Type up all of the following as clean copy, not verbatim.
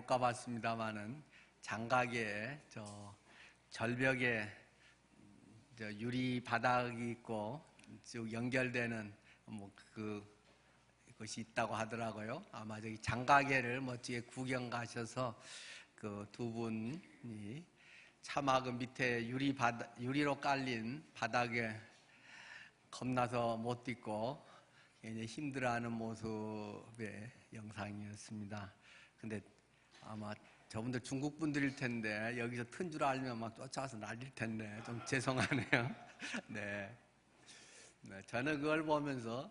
가봤습니다만은 장가게에 절벽에 유리 바닥이 있고 쭉 연결되는 그것이 있다고 하더라고요. 아마 저기 장가게를 멋지게 구경 가셔서 그 두 분이 차마 그 밑에 유리로 깔린 바닥에 겁나서 못 뛰고 굉장히 힘들어하는 모습의 영상이었습니다. 근데 아마 저분들 중국 분들일 텐데 여기서 튼 줄 알면 막 쫓아와서 날릴 텐데 좀 죄송하네요. 네. 저는 그걸 보면서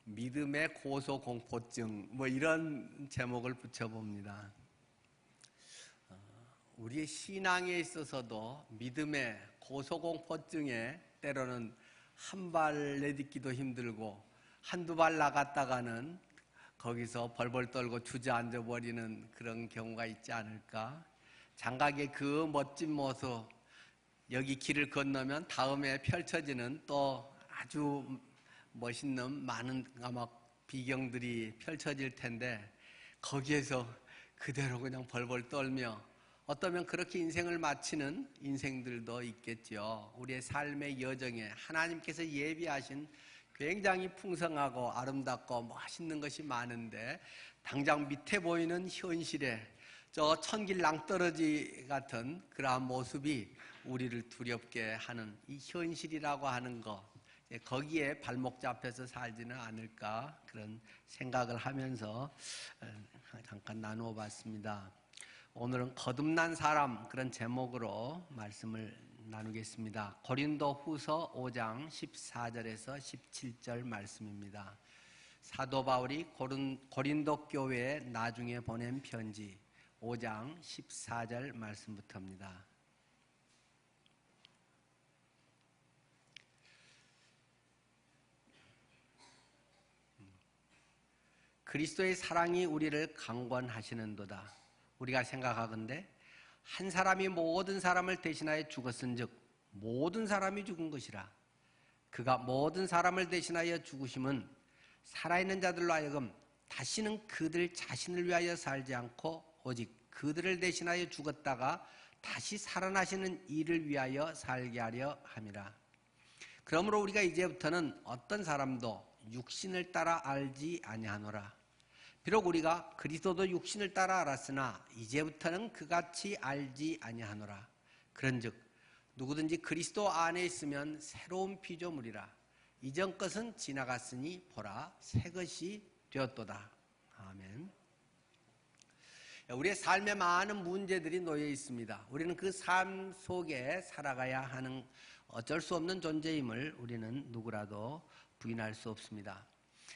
믿음의 고소공포증 이런 제목을 붙여봅니다. 우리의 신앙에 있어서도 믿음의 고소공포증에 때로는 한 발 내딛기도 힘들고 한두 발 나갔다가는 거기서 벌벌 떨고 주저앉아 버리는 그런 경우가 있지 않을까. 장각의 그 멋진 모습, 여기 길을 건너면 다음에 펼쳐지는 또 아주 멋있는 많은 아마 비경들이 펼쳐질 텐데 거기에서 그대로 그냥 벌벌 떨며 어떠면 그렇게 인생을 마치는 인생들도 있겠죠. 우리의 삶의 여정에 하나님께서 예비하신 굉장히 풍성하고 아름답고 멋있는 것이 많은데 당장 밑에 보이는 현실에 저 천길 낭떠러지 같은 그러한 모습이 우리를 두렵게 하는 이 현실이라고 하는 것, 거기에 발목 잡혀서 살지는 않을까 그런 생각을 하면서 잠깐 나누어 봤습니다. 오늘은 거듭난 사람 그런 제목으로 말씀을 나누겠습니다. 고린도 후서 5장 14절에서 17절 말씀입니다. 사도 바울이 고린도 교회에 나중에 보낸 편지 5장 14절 말씀부터입니다. 그리스도의 사랑이 우리를 강권하시는도다. 우리가 생각하건대 한 사람이 모든 사람을 대신하여 죽었은즉 모든 사람이 죽은 것이라. 그가 모든 사람을 대신하여 죽으심은 살아있는 자들로 하여금 다시는 그들 자신을 위하여 살지 않고 오직 그들을 대신하여 죽었다가 다시 살아나시는 이를 위하여 살게 하려 함이라. 그러므로 우리가 이제부터는 어떤 사람도 육신을 따라 알지 아니하노라. 비록 우리가 그리스도도 육신을 따라 알았으나 이제부터는 그같이 알지 아니하노라. 그런즉 누구든지 그리스도 안에 있으면 새로운 피조물이라. 이전 것은 지나갔으니 보라 새 것이 되었도다. 아멘. 우리의 삶에 많은 문제들이 놓여 있습니다. 우리는 그 삶 속에 살아가야 하는 어쩔 수 없는 존재임을 우리는 누구라도 부인할 수 없습니다.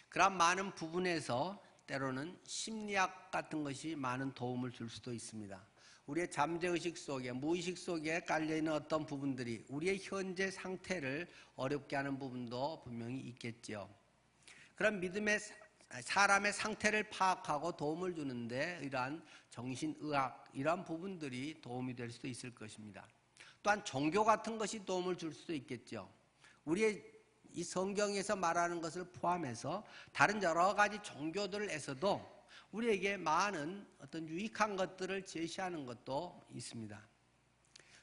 그런 많은 부분에서 때로는 심리학 같은 것이 많은 도움을 줄 수도 있습니다. 우리의 잠재의식 속에, 무의식 속에 깔려있는 어떤 부분들이 우리의 현재 상태를 어렵게 하는 부분도 분명히 있겠죠. 그런 믿음의 사람의 상태를 파악하고 도움을 주는데 이러한 정신의학, 이러한 부분들이 도움이 될 수도 있을 것입니다. 또한 종교 같은 것이 도움을 줄 수도 있겠죠. 우리의 이 성경에서 말하는 것을 포함해서 다른 여러 가지 종교들에서도 우리에게 많은 어떤 유익한 것들을 제시하는 것도 있습니다.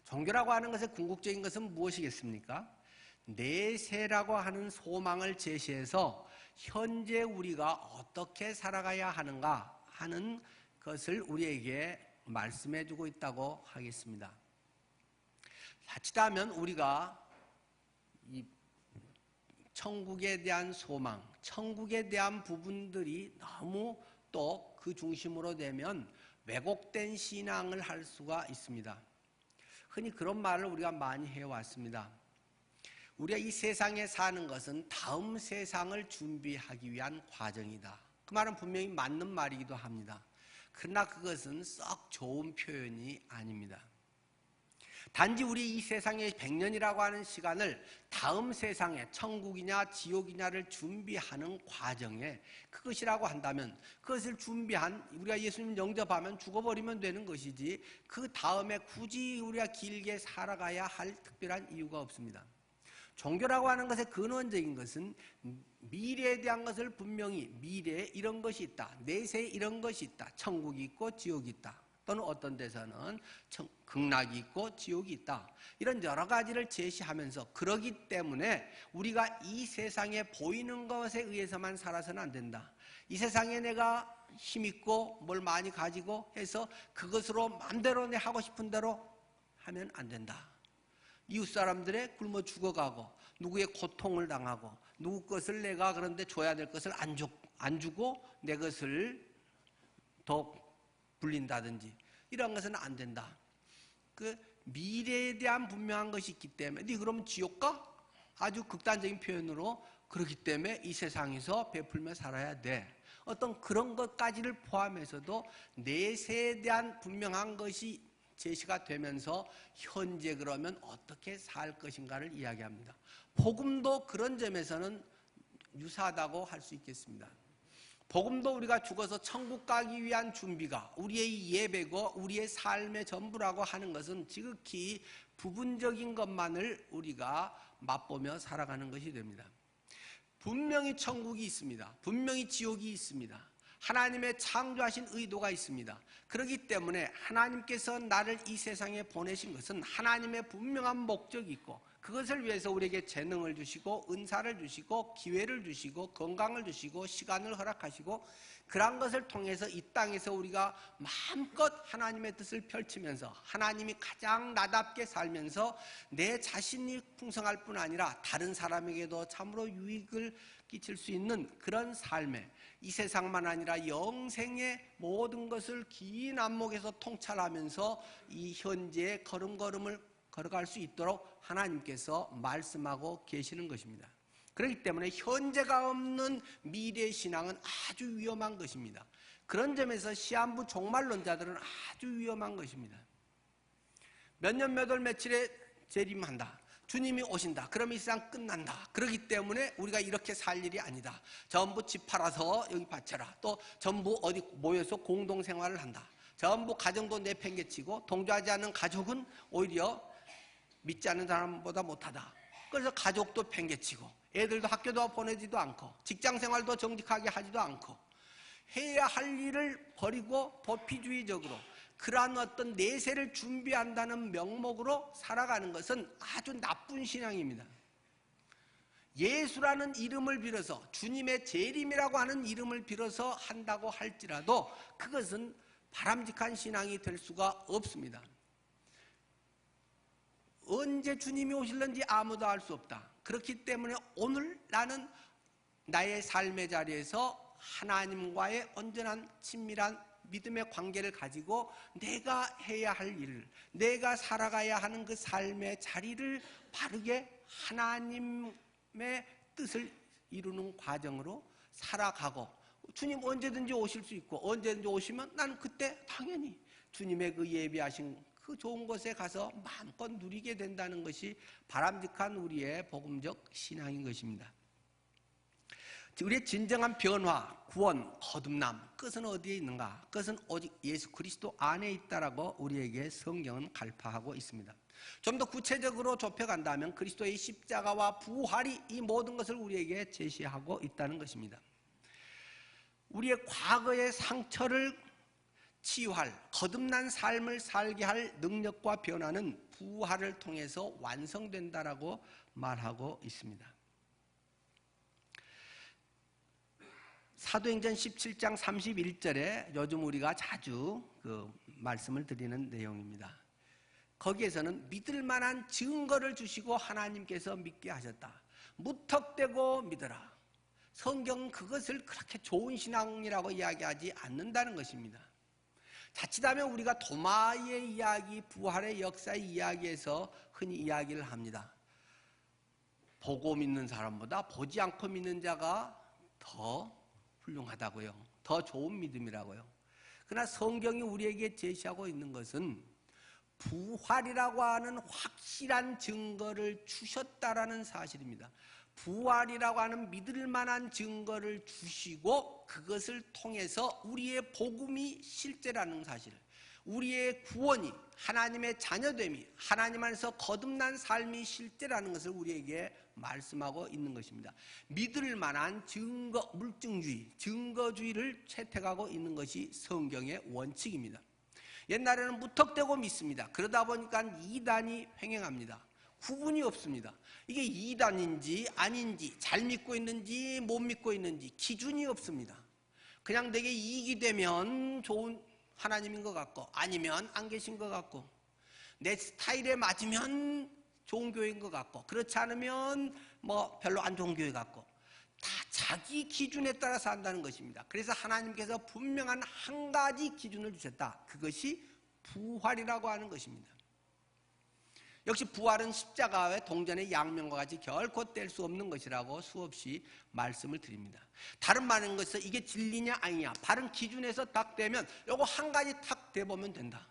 종교라고 하는 것의 궁극적인 것은 무엇이겠습니까? 내세라고 하는 소망을 제시해서 현재 우리가 어떻게 살아가야 하는가 하는 것을 우리에게 말씀해주고 있다고 하겠습니다. 자칫하면 우리가 이 천국에 대한 소망, 천국에 대한 부분들이 너무 또 그 중심으로 되면 왜곡된 신앙을 할 수가 있습니다. 흔히 그런 말을 우리가 많이 해왔습니다. 우리가 이 세상에 사는 것은 다음 세상을 준비하기 위한 과정이다. 그 말은 분명히 맞는 말이기도 합니다. 그러나 그것은 썩 좋은 표현이 아닙니다. 단지 우리 이 세상의 100년이라고 하는 시간을 다음 세상에 천국이냐 지옥이냐를 준비하는 과정에 그것이라고 한다면 그것을 준비한 우리가 예수님 영접하면 죽어버리면 되는 것이지 그 다음에 굳이 우리가 길게 살아가야 할 특별한 이유가 없습니다. 종교라고 하는 것의 근원적인 것은 미래에 대한 것을 분명히 미래에 이런 것이 있다, 내세에 이런 것이 있다, 천국이 있고 지옥이 있다, 또는 어떤 데서는 극락이 있고 지옥이 있다. 이런 여러 가지를 제시하면서 그러기 때문에 우리가 이 세상에 보이는 것에 의해서만 살아서는 안 된다. 이 세상에 내가 힘있고 뭘 많이 가지고 해서 그것으로 마음대로 내 하고 싶은 대로 하면 안 된다. 이웃 사람들의 굶어 죽어가고 누구의 고통을 당하고 누구 것을 내가 그런데 줘야 될 것을 안 주고 내 것을 더 불린다든지 이런 것은 안 된다. 그 미래에 대한 분명한 것이 있기 때문에 네 그러면 지옥 가? 아주 극단적인 표현으로 그렇기 때문에 이 세상에서 베풀며 살아야 돼. 어떤 그런 것까지를 포함해서도 내세에 대한 분명한 것이 제시가 되면서 현재 그러면 어떻게 살 것인가를 이야기합니다. 복음도 그런 점에서는 유사하다고 할 수 있겠습니다. 복음도 우리가 죽어서 천국 가기 위한 준비가 우리의 예배고 우리의 삶의 전부라고 하는 것은 지극히 부분적인 것만을 우리가 맛보며 살아가는 것이 됩니다. 분명히 천국이 있습니다. 분명히 지옥이 있습니다. 하나님의 창조하신 의도가 있습니다. 그렇기 때문에 하나님께서 나를 이 세상에 보내신 것은 하나님의 분명한 목적이 있고 그것을 위해서 우리에게 재능을 주시고 은사를 주시고 기회를 주시고 건강을 주시고 시간을 허락하시고 그러한 것을 통해서 이 땅에서 우리가 마음껏 하나님의 뜻을 펼치면서 하나님이 가장 나답게 살면서 내 자신이 풍성할 뿐 아니라 다른 사람에게도 참으로 유익을 끼칠 수 있는 그런 삶에 이 세상만 아니라 영생의 모든 것을 긴 안목에서 통찰하면서 이 현재의 걸음걸음을 걸어갈 수 있도록 하나님께서 말씀하고 계시는 것입니다. 그렇기 때문에 현재가 없는 미래 신앙은 아주 위험한 것입니다. 그런 점에서 시한부 종말론자들은 아주 위험한 것입니다. 몇 년 몇 월 며칠에 재림한다. 주님이 오신다. 그럼 이 세상 끝난다. 그렇기 때문에 우리가 이렇게 살 일이 아니다. 전부 집 팔아서 여기 바쳐라. 또 전부 어디 모여서 공동생활을 한다. 전부 가정도 내팽개치고 동조하지 않는 가족은 오히려 믿지 않는 사람보다 못하다. 그래서 가족도 팽개치고 애들도 학교도 보내지도 않고 직장생활도 정직하게 하지도 않고 해야 할 일을 버리고 도피주의적으로 그러한 어떤 내세를 준비한다는 명목으로 살아가는 것은 아주 나쁜 신앙입니다. 예수라는 이름을 빌어서 주님의 재림이라고 하는 이름을 빌어서 한다고 할지라도 그것은 바람직한 신앙이 될 수가 없습니다. 언제 주님이 오실는지 아무도 알 수 없다. 그렇기 때문에 오늘 나는 나의 삶의 자리에서 하나님과의 온전한 친밀한 믿음의 관계를 가지고 내가 해야 할 일을, 내가 살아가야 하는 그 삶의 자리를 바르게 하나님의 뜻을 이루는 과정으로 살아가고 주님 언제든지 오실 수 있고 언제든지 오시면 나는 그때 당연히 주님의 그 예비하신 그 좋은 곳에 가서 마음껏 누리게 된다는 것이 바람직한 우리의 복음적 신앙인 것입니다. 우리의 진정한 변화, 구원, 거듭남, 끝은 어디에 있는가? 끝은 오직 예수 그리스도 안에 있다라고 우리에게 성경은 갈파하고 있습니다. 좀 더 구체적으로 좁혀간다면 그리스도의 십자가와 부활이 이 모든 것을 우리에게 제시하고 있다는 것입니다. 우리의 과거의 상처를 치유할, 거듭난 삶을 살게 할 능력과 변화는 부활을 통해서 완성된다라고 말하고 있습니다. 사도행전 17장 31절에 요즘 우리가 자주 그 말씀을 드리는 내용입니다. 거기에서는 믿을 만한 증거를 주시고 하나님께서 믿게 하셨다. 무턱대고 믿어라. 성경은 그것을 그렇게 좋은 신앙이라고 이야기하지 않는다는 것입니다. 자칫하면 우리가 도마의 이야기, 부활의 역사의 이야기에서 흔히 이야기를 합니다. 보고 믿는 사람보다 보지 않고 믿는 자가 더 훌륭하다고요. 더 좋은 믿음이라고요. 그러나 성경이 우리에게 제시하고 있는 것은 부활이라고 하는 확실한 증거를 주셨다라는 사실입니다. 부활이라고 하는 믿을 만한 증거를 주시고 그것을 통해서 우리의 복음이 실제라는 사실, 우리의 구원이, 하나님의 자녀됨이, 하나님 안에서 거듭난 삶이 실제라는 것을 우리에게 말씀하고 있는 것입니다. 믿을 만한 증거, 물증주의, 증거주의를 채택하고 있는 것이 성경의 원칙입니다. 옛날에는 무턱대고 믿습니다. 그러다 보니까 이단이 횡행합니다. 구분이 없습니다. 이게 이단인지 아닌지, 잘 믿고 있는지 못 믿고 있는지 기준이 없습니다. 그냥 내게 이익이 되면 좋은 하나님인 것 같고, 아니면 안 계신 것 같고, 내 스타일에 맞으면 좋은 교회인 것 같고, 그렇지 않으면 뭐 별로 안 좋은 교회 같고, 다 자기 기준에 따라서 한다는 것입니다. 그래서 하나님께서 분명한 한 가지 기준을 주셨다. 그것이 부활이라고 하는 것입니다. 역시 부활은 십자가의 동전의 양면과 같이 결코 뗄 수 없는 것이라고 수없이 말씀을 드립니다. 다른 말인 것은 이게 진리냐 아니냐, 바른 기준에서 딱 되면 요거 한 가지 탁 대보면 된다.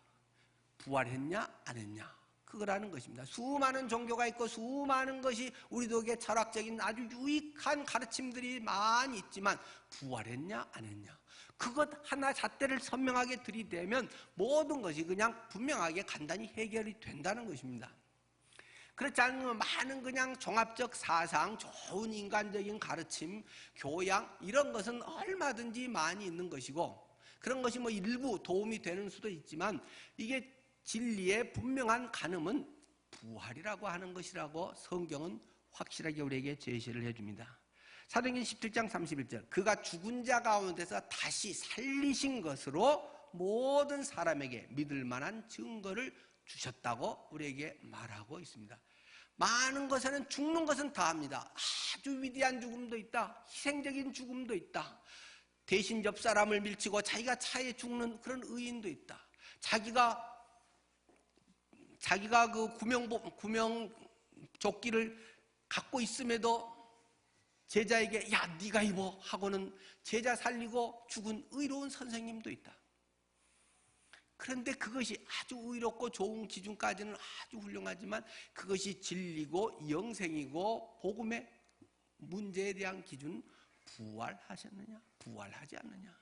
부활했냐 안 했냐, 그거라는 것입니다. 수많은 종교가 있고 수많은 것이 우리에게 철학적인 아주 유익한 가르침들이 많이 있지만 부활했냐 안 했냐, 그것 하나 잣대를 선명하게 들이대면 모든 것이 그냥 분명하게 간단히 해결이 된다는 것입니다. 그렇지 않으면 많은 그냥 종합적 사상, 좋은 인간적인 가르침, 교양, 이런 것은 얼마든지 많이 있는 것이고, 그런 것이 뭐 일부 도움이 되는 수도 있지만, 이게 진리의 분명한 간음은 부활이라고 하는 것이라고 성경은 확실하게 우리에게 제시를 해줍니다. 사도행전 17장 31절, 그가 죽은 자 가운데서 다시 살리신 것으로 모든 사람에게 믿을 만한 증거를 주셨다고 우리에게 말하고 있습니다. 많은 것에는 죽는 것은 다 합니다. 아주 위대한 죽음도 있다. 희생적인 죽음도 있다. 대신 옆 사람을 밀치고 자기가 차에 죽는 그런 의인도 있다. 자기가 그 구명 조끼를 갖고 있음에도 제자에게 야 네가 입어 하고는 제자 살리고 죽은 의로운 선생님도 있다. 그런데 그것이 아주 의롭고 좋은 기준까지는 아주 훌륭하지만, 그것이 진리고 영생이고 복음의 문제에 대한 기준, 부활하셨느냐 부활하지 않느냐.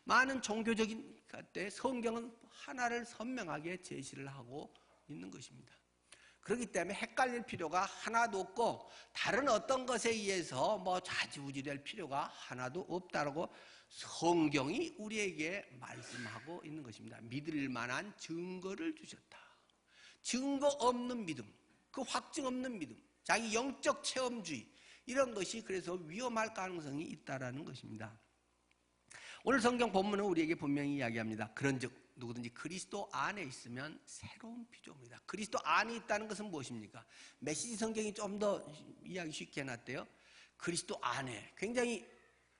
많은 종교적인 때 성경은 하나를 선명하게 제시를 하고 있는 것입니다. 그렇기 때문에 헷갈릴 필요가 하나도 없고, 다른 어떤 것에 의해서 뭐 좌지우지될 필요가 하나도 없다라고 성경이 우리에게 말씀하고 있는 것입니다. 믿을 만한 증거를 주셨다. 증거 없는 믿음, 그 확증 없는 믿음, 자기 영적 체험주의, 이런 것이 그래서 위험할 가능성이 있다라는 것입니다. 오늘 성경 본문은 우리에게 분명히 이야기합니다. 그런즉 누구든지 그리스도 안에 있으면 새로운 피조물이다. 그리스도 안에 있다는 것은 무엇입니까? 메시지 성경이 좀 더 이야기 쉽게 해놨대요. 그리스도 안에, 굉장히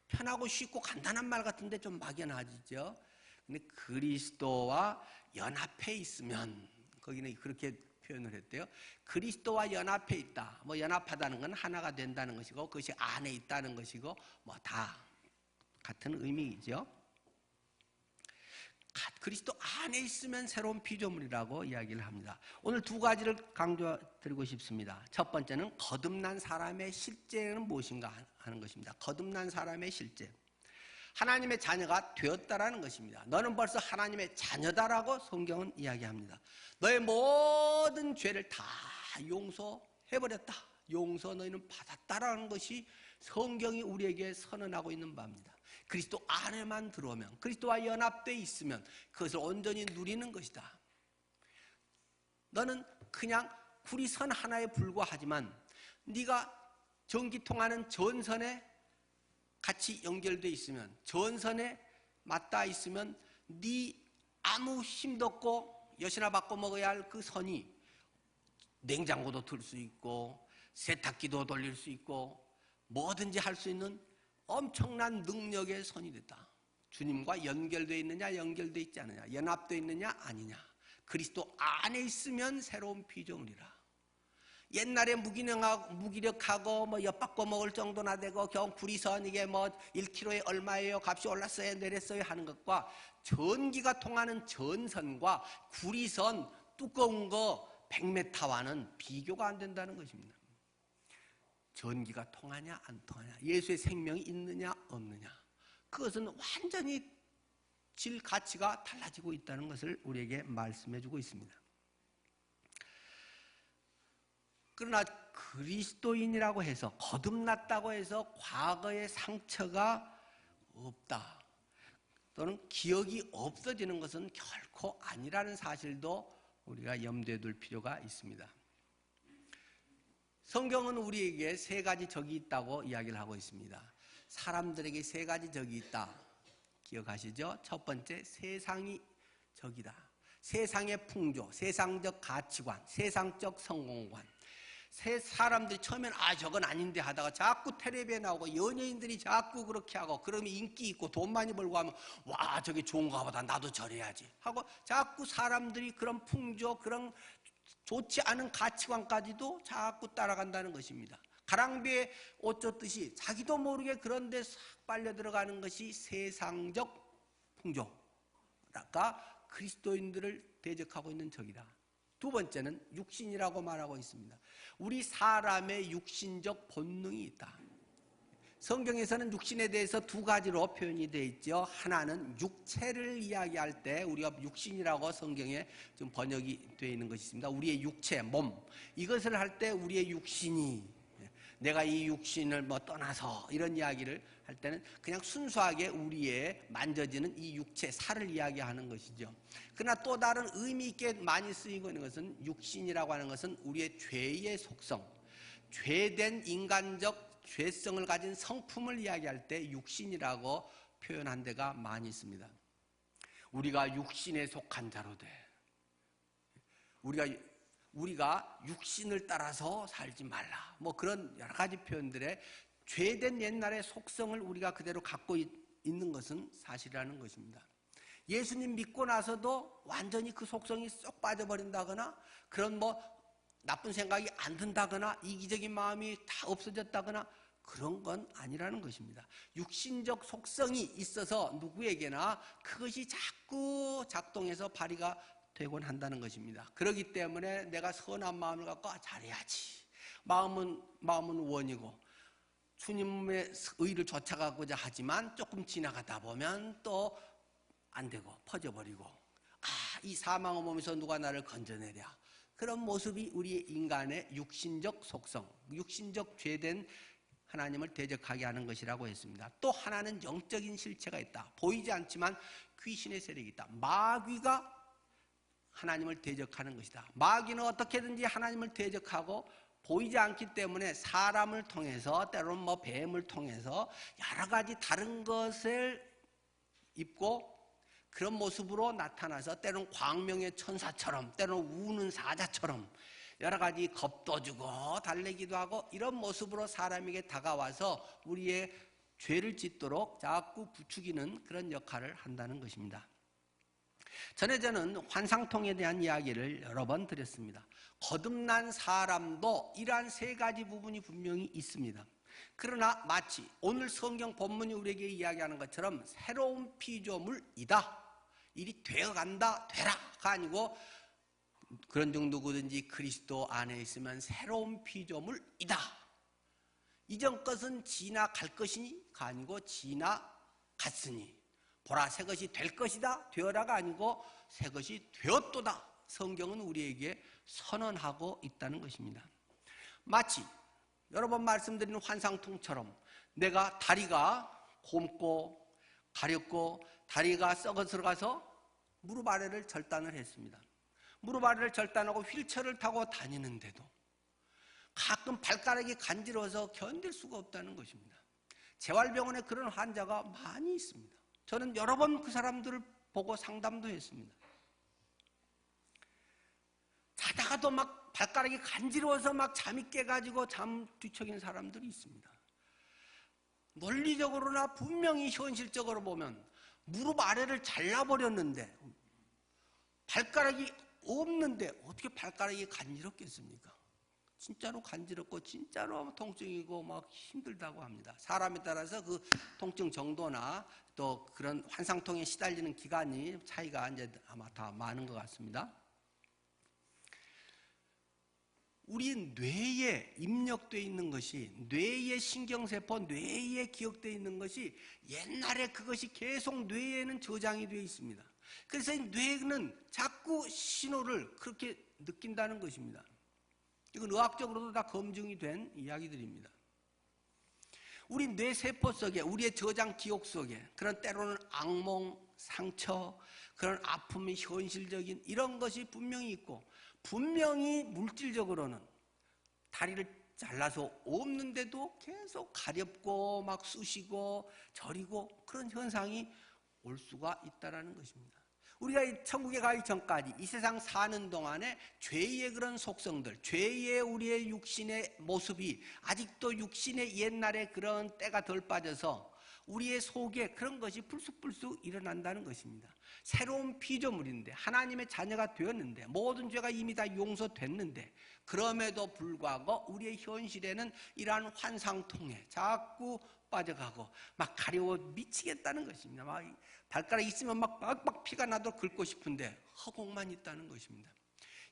편하고 쉽고 간단한 말 같은데 좀 막연하죠. 근데 그리스도와 연합해 있으면, 거기는 그렇게 표현을 했대요. 그리스도와 연합해 있다. 뭐 연합하다는 건 하나가 된다는 것이고, 그것이 안에 있다는 것이고, 뭐 다 같은 의미이죠. 그리스도 안에 있으면 새로운 피조물이라고 이야기를 합니다. 오늘 두 가지를 강조드리고 싶습니다. 첫 번째는 거듭난 사람의 실제는 무엇인가 하는 것입니다. 거듭난 사람의 실제, 하나님의 자녀가 되었다라는 것입니다. 너는 벌써 하나님의 자녀다라고 성경은 이야기합니다. 너의 모든 죄를 다 용서해버렸다, 용서 너희는 받았다라는 것이 성경이 우리에게 선언하고 있는 바입니다. 그리스도 안에만 들어오면, 그리스도와 연합되어 있으면 그것을 온전히 누리는 것이다. 너는 그냥 구리선 하나에 불과하지만, 네가 전기 통하는 전선에 같이 연결되어 있으면, 전선에 맞닿아 있으면, 네 아무 힘도 없고 여시나 바꿔 먹어야 할 그 선이 냉장고도 틀 수 있고 세탁기도 돌릴 수 있고 뭐든지 할 수 있는 엄청난 능력의 선이 됐다. 주님과 연결되어 있느냐 연결되어 있지 않느냐, 연합되어 있느냐 아니냐. 그리스도 안에 있으면 새로운 피조물이라. 옛날에 무기력하고 뭐 엿바꿔 먹을 정도나 되고 겨우 구리선 이게 뭐 1kg에 얼마예요, 값이 올랐어요 내렸어요 하는 것과, 전기가 통하는 전선과 구리선 두꺼운 거 100m와는 비교가 안 된다는 것입니다. 전기가 통하냐 안 통하냐, 예수의 생명이 있느냐 없느냐, 그것은 완전히 질 가치가 달라지고 있다는 것을 우리에게 말씀해 주고 있습니다. 그러나 그리스도인이라고 해서, 거듭났다고 해서 과거의 상처가 없다, 또는 기억이 없어지는 것은 결코 아니라는 사실도 우리가 염두에 둘 필요가 있습니다. 성경은 우리에게 세 가지 적이 있다고 이야기를 하고 있습니다. 사람들에게 세 가지 적이 있다. 기억하시죠? 첫 번째, 세상이 적이다. 세상의 풍조, 세상적 가치관, 세상적 성공관. 사람들이 처음엔 저건 아닌데 하다가 자꾸 텔레비에 나오고 연예인들이 자꾸 그렇게 하고 그러면 인기 있고 돈 많이 벌고 하면 와 저게 좋은가 보다 나도 저래야지 하고 자꾸 사람들이 그런 풍조 그런 좋지 않은 가치관까지도 자꾸 따라간다는 것입니다. 가랑비에 옷 젖듯이 자기도 모르게 그런 데 싹 빨려 들어가는 것이 세상적 풍조가 그리스도인들을 대적하고 있는 적이다. 두 번째는 육신이라고 말하고 있습니다. 우리 사람의 육신적 본능이 있다. 성경에서는 육신에 대해서 두 가지로 표현이 되어 있죠. 하나는 육체를 이야기할 때 우리가 육신이라고 성경에 좀 번역이 되어 있는 것이 있습니다. 우리의 육체, 몸. 이것을 할 때 우리의 육신이 내가 이 육신을 떠나서 이런 이야기를 할 때는 그냥 순수하게 우리의 만져지는 이 육체, 살을 이야기하는 것이죠. 그러나 또 다른 의미 있게 많이 쓰이고 있는 것은 육신이라고 하는 것은 우리의 죄의 속성, 죄된 인간적 죄성을 가진 성품을 이야기할 때 육신이라고 표현한 데가 많이 있습니다. 우리가 육신에 속한 자로 돼. 우리가 육신을 따라서 살지 말라. 그런 여러 가지 표현들에 죄된 옛날의 속성을 우리가 그대로 갖고 있는 것은 사실이라는 것입니다. 예수님 믿고 나서도 완전히 그 속성이 쏙 빠져버린다거나 그런 나쁜 생각이 안 든다거나 이기적인 마음이 다 없어졌다거나 그런 건 아니라는 것입니다. 육신적 속성이 있어서 누구에게나 그것이 자꾸 작동해서 발휘가 되곤 한다는 것입니다. 그렇기 때문에 내가 선한 마음을 갖고 잘해야지. 마음은 원이고 주님의 의를 쫓아가고자 하지만 조금 지나가다 보면 또 안 되고 퍼져버리고 이 사망의 몸에서 누가 나를 건져내랴. 그런 모습이 우리 인간의 육신적 속성, 육신적 죄된 하나님을 대적하게 하는 것이라고 했습니다. 또 하나는 영적인 실체가 있다. 보이지 않지만 귀신의 세력이 있다. 마귀가 하나님을 대적하는 것이다. 마귀는 어떻게든지 하나님을 대적하고 보이지 않기 때문에 사람을 통해서 때로는 뱀을 통해서 여러 가지 다른 것을 입고 그런 모습으로 나타나서 때로는 광명의 천사처럼 때로는 우는 사자처럼 여러 가지 겁도 주고 달래기도 하고 이런 모습으로 사람에게 다가와서 우리의 죄를 짓도록 자꾸 부추기는 그런 역할을 한다는 것입니다. 전에 저는 환상통에 대한 이야기를 여러 번 드렸습니다. 거듭난 사람도 이러한 세 가지 부분이 분명히 있습니다. 그러나 마치 오늘 성경 본문이 우리에게 이야기하는 것처럼 새로운 피조물이다. 일이 되어간다, 되라가 아니고 그런 중 누구든지 그리스도 안에 있으면 새로운 피조물이다. 이전 것은 지나갈 것이니가 아니고 지나갔으니 보라 새 것이 될 것이다 되어라가 아니고 새 것이 되었도다. 성경은 우리에게 선언하고 있다는 것입니다. 마치 여러 번 말씀드린 환상통처럼 내가 다리가 곪고 가렵고 다리가 썩어서 가서 무릎 아래를 절단을 했습니다. 무릎 아래를 절단하고 휠체어를 타고 다니는데도 가끔 발가락이 간지러워서 견딜 수가 없다는 것입니다. 재활병원에 그런 환자가 많이 있습니다. 저는 여러 번 그 사람들을 보고 상담도 했습니다. 자다가도 발가락이 간지러워서 잠이 깨가지고 잠 뒤척이는 사람들이 있습니다. 논리적으로나 분명히 현실적으로 보면 무릎 아래를 잘라버렸는데 발가락이 없는데 어떻게 발가락이 간지럽겠습니까? 진짜로 간지럽고 진짜로 통증이고 힘들다고 합니다. 사람에 따라서 그 통증 정도나 또 그런 환상통에 시달리는 기간이 차이가 이제 아마 다 많은 것 같습니다. 우리 뇌에 입력되어 있는 것이 뇌의 신경세포, 뇌에 기억되어 있는 것이 옛날에 그것이 계속 뇌에는 저장이 되어 있습니다. 그래서 이 뇌는 자꾸 신호를 그렇게 느낀다는 것입니다. 이건 의학적으로도 다 검증이 된 이야기들입니다. 우리 뇌세포 속에 우리의 저장 기억 속에 그런 때로는 악몽, 상처, 그런 아픔이 현실적인 이런 것이 분명히 있고, 분명히 물질적으로는 다리를 잘라서 없는데도 계속 가렵고 막 쑤시고 저리고 그런 현상이 올 수가 있다는 것입니다. 우리가 이 천국에 가기 전까지 이 세상 사는 동안에 죄의 그런 속성들, 죄의 우리의 육신의 모습이 아직도 육신의 옛날에 그런 때가 덜 빠져서 우리의 속에 그런 것이 불쑥불쑥 일어난다는 것입니다. 새로운 피조물인데, 하나님의 자녀가 되었는데, 모든 죄가 이미 다 용서됐는데, 그럼에도 불구하고 우리의 현실에는 이러한 환상통에 자꾸 빠져가고 막 가려워 미치겠다는 것입니다. 막 발가락 있으면 막 빡빡 피가 나도 긁고 싶은데 허공만 있다는 것입니다.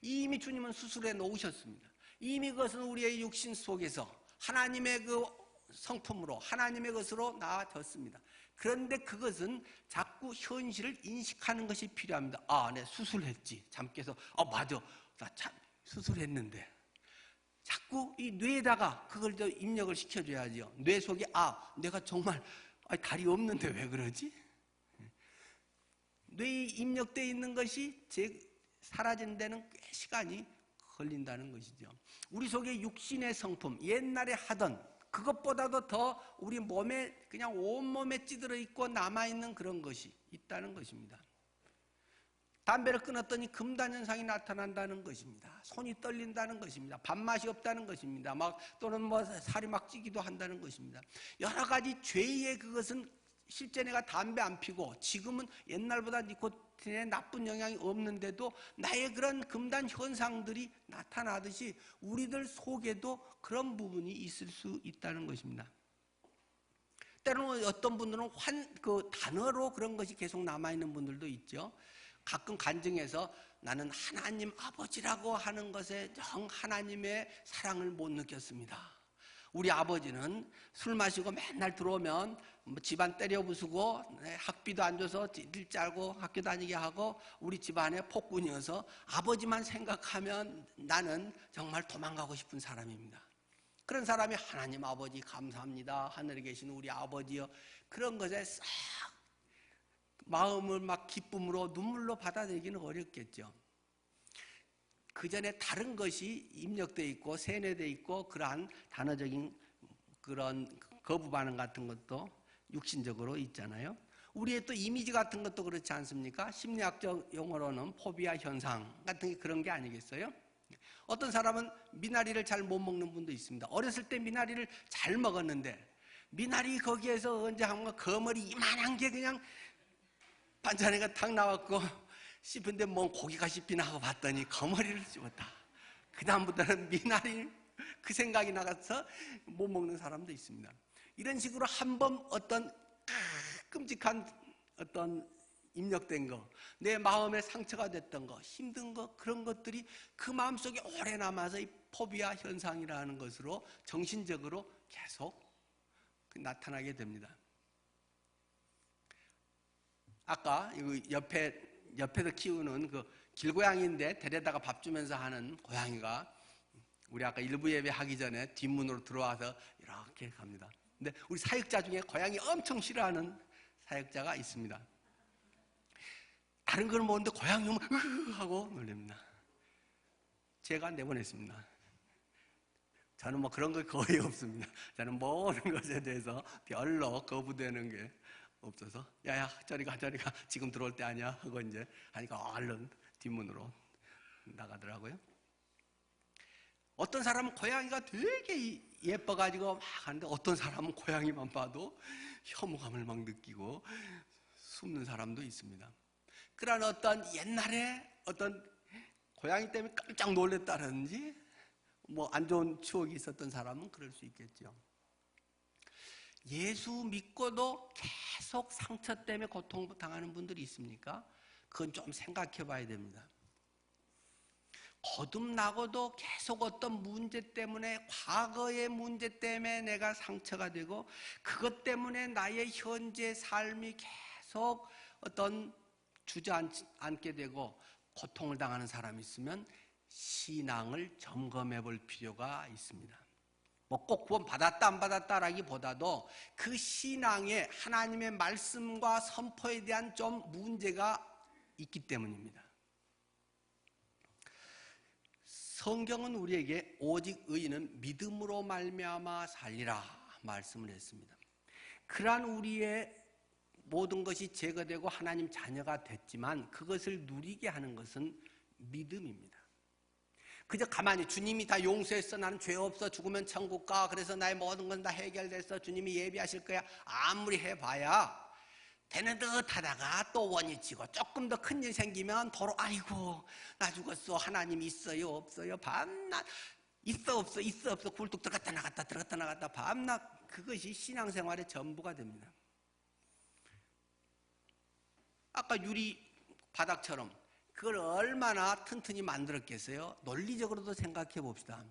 이미 주님은 수술해 놓으셨습니다. 이미 그것은 우리의 육신 속에서 하나님의 그 성품으로 하나님의 것으로 나아졌습니다. 그런데 그것은 자꾸 현실을 인식하는 것이 필요합니다. 아, 네, 수술했지. 잠께서 맞아, 나 참 수술했는데. 자꾸 이 뇌에다가 그걸 더 입력을 시켜줘야죠. 뇌 속에 내가 정말 다리 없는데 왜 그러지? 뇌에 입력되어 있는 것이 사라지는 데는 꽤 시간이 걸린다는 것이죠. 우리 속에 육신의 성품, 옛날에 하던 그것보다도 더 우리 몸에 그냥 온몸에 찌들어 있고 남아있는 그런 것이 있다는 것입니다. 담배를 끊었더니 금단 현상이 나타난다는 것입니다. 손이 떨린다는 것입니다. 밥맛이 없다는 것입니다. 또는 살이 막 찌기도 한다는 것입니다. 여러 가지 죄의 그것은 실제 내가 담배 안 피고 지금은 옛날보다 니코틴의 나쁜 영향이 없는데도 나의 그런 금단 현상들이 나타나듯이 우리들 속에도 그런 부분이 있을 수 있다는 것입니다. 때로는 어떤 분들은 단어로 그런 것이 계속 남아있는 분들도 있죠. 가끔 간증해서 나는 하나님 아버지라고 하는 것에 정 하나님의 사랑을 못 느꼈습니다. 우리 아버지는 술 마시고 맨날 들어오면 집안 때려 부수고 학비도 안 줘서 일 짜고 학교 다니게 하고 우리 집안에 폭군이어서 아버지만 생각하면 나는 정말 도망가고 싶은 사람입니다. 그런 사람이 하나님 아버지 감사합니다. 하늘에 계신 우리 아버지여, 그런 것에 싹 마음을 막 기쁨으로 눈물로 받아들이기는 어렵겠죠. 그 전에 다른 것이 입력되어 있고 세뇌되어 있고 그러한 단어적인 그런 거부 반응 같은 것도 육신적으로 있잖아요. 우리의 또 이미지 같은 것도 그렇지 않습니까? 심리학적 용어로는 포비아 현상 같은 게 그런 게 아니겠어요? 어떤 사람은 미나리를 잘 못 먹는 분도 있습니다. 어렸을 때 미나리를 잘 먹었는데 미나리 거기에서 언제 한번 거머리 이만한 게 그냥 반찬에가 탁 나왔고 씹은데 뭔 고기가 씹히나 하고 봤더니 거머리를 씹었다. 그 다음부터는 미나리 그 생각이 나가서 못 먹는 사람도 있습니다. 이런 식으로 한번 어떤 끔찍한 어떤 입력된 거, 내 마음에 상처가 됐던 거, 힘든 거, 그런 것들이 그 마음속에 오래 남아서 이 포비아 현상이라는 것으로 정신적으로 계속 나타나게 됩니다. 아까 옆에서 키우는 그 길고양이인데 데려다가 밥 주면서 하는 고양이가 우리 아까 일부 예배 하기 전에 뒷문으로 들어와서 이렇게 갑니다. 근데 우리 사역자 중에 고양이 엄청 싫어하는 사역자가 있습니다. 다른 걸 먹는데 고양이 오면 으 하고 놀랍니다. 제가 내보냈습니다. 저는 그런 거 거의 없습니다. 저는 모든 것에 대해서 별로 거부되는 게 없어서 야야 저리 가 지금 들어올 때 아니야 하고 이제 하니까 얼른 뒷문으로 나가더라고요. 어떤 사람은 고양이가 되게 예뻐가지고 막 하는데 어떤 사람은 고양이만 봐도 혐오감을 막 느끼고 숨는 사람도 있습니다. 그런 어떤 옛날에 어떤 고양이 때문에 깜짝 놀랐다든지 안 좋은 추억이 있었던 사람은 그럴 수 있겠죠. 예수 믿고도 계속 상처 때문에 고통당하는 분들이 있습니까? 그건 좀 생각해 봐야 됩니다. 거듭나고도 계속 어떤 문제 때문에, 과거의 문제 때문에 내가 상처가 되고 그것 때문에 나의 현재 삶이 계속 어떤 주저앉게 되고 고통을 당하는 사람이 있으면 신앙을 점검해 볼 필요가 있습니다. 뭐 꼭 구원 받았다 안 받았다라기보다도 그 신앙에 하나님의 말씀과 선포에 대한 좀 문제가 있기 때문입니다. 성경은 우리에게 오직 의인은 믿음으로 말미암아 살리라 말씀을 했습니다. 그러한 우리의 모든 것이 제거되고 하나님 자녀가 됐지만 그것을 누리게 하는 것은 믿음입니다. 그저 가만히 주님이 다 용서했어, 나는 죄 없어, 죽으면 천국 가, 그래서 나의 모든 건 다 해결됐어, 주님이 예비하실 거야, 아무리 해봐야 되는 듯 하다가 또 원이 치고 조금 더 큰 일 생기면 도로 아이고 나 죽었어, 하나님 있어요 없어요, 밤낮 있어 없어 굴뚝 들어갔다 나갔다 밤낮. 그것이 신앙생활의 전부가 됩니다. 아까 유리 바닥처럼 그걸 얼마나 튼튼히 만들었겠어요? 논리적으로도 생각해 봅시다.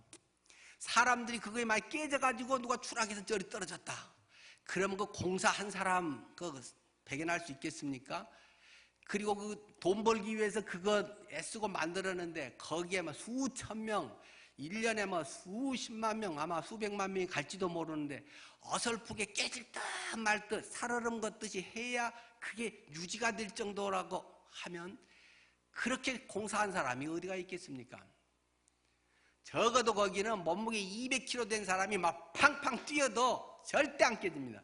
사람들이 그거에 많이 깨져가지고 누가 추락해서 저리 떨어졌다, 그러면 그 공사한 사람 그 배견할 수 있겠습니까? 그리고 그 돈 벌기 위해서 그거 애쓰고 만들었는데 거기에 막 수천 명, 1년에 뭐 수십만 명, 아마 수백만 명이 갈지도 모르는데 어설프게 깨질 듯 말 듯 살얼음 걷듯이 해야 그게 유지가 될 정도라고 하면 그렇게 공사한 사람이 어디가 있겠습니까? 적어도 거기는 몸무게 200kg 된 사람이 막 팡팡 뛰어도 절대 안 깨집니다.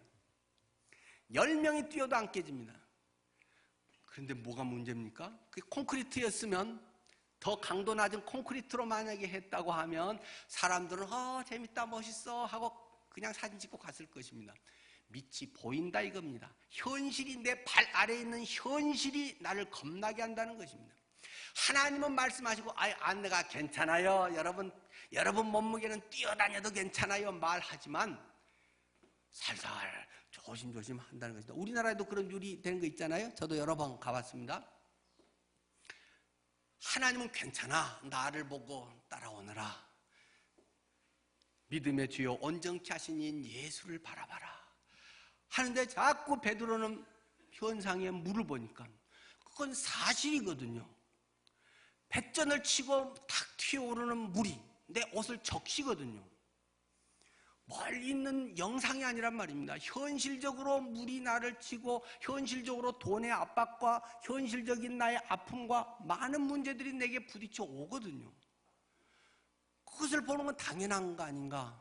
10명이 뛰어도 안 깨집니다. 그런데 뭐가 문제입니까? 그게 콘크리트였으면, 더 강도 낮은 콘크리트로 만약에 했다고 하면 사람들은 재밌다 멋있어 하고 그냥 사진 찍고 갔을 것입니다. 밑이 보인다 이겁니다. 현실이, 내 발 아래에 있는 현실이 나를 겁나게 한다는 것입니다. 하나님은 말씀하시고 내가 괜찮아요, 여러분 몸무게는 뛰어다녀도 괜찮아요 말하지만 살살 조심조심 한다는 것입니다. 우리나라에도 그런 유리 되는 거 있잖아요. 저도 여러 번 가봤습니다. 하나님은 괜찮아, 나를 보고 따라오너라, 믿음의 주요 온전케 하신 이인 예수를 바라봐라 하는데 자꾸 베드로는 현상에 물을 보니까 그건 사실이거든요. 백전을 치고 탁 튀어오르는 물이 내 옷을 적시거든요. 멀리 있는 영상이 아니란 말입니다. 현실적으로 물이 나를 치고 현실적으로 돈의 압박과 현실적인 나의 아픔과 많은 문제들이 내게 부딪혀 오거든요. 그것을 보는 건 당연한 거 아닌가?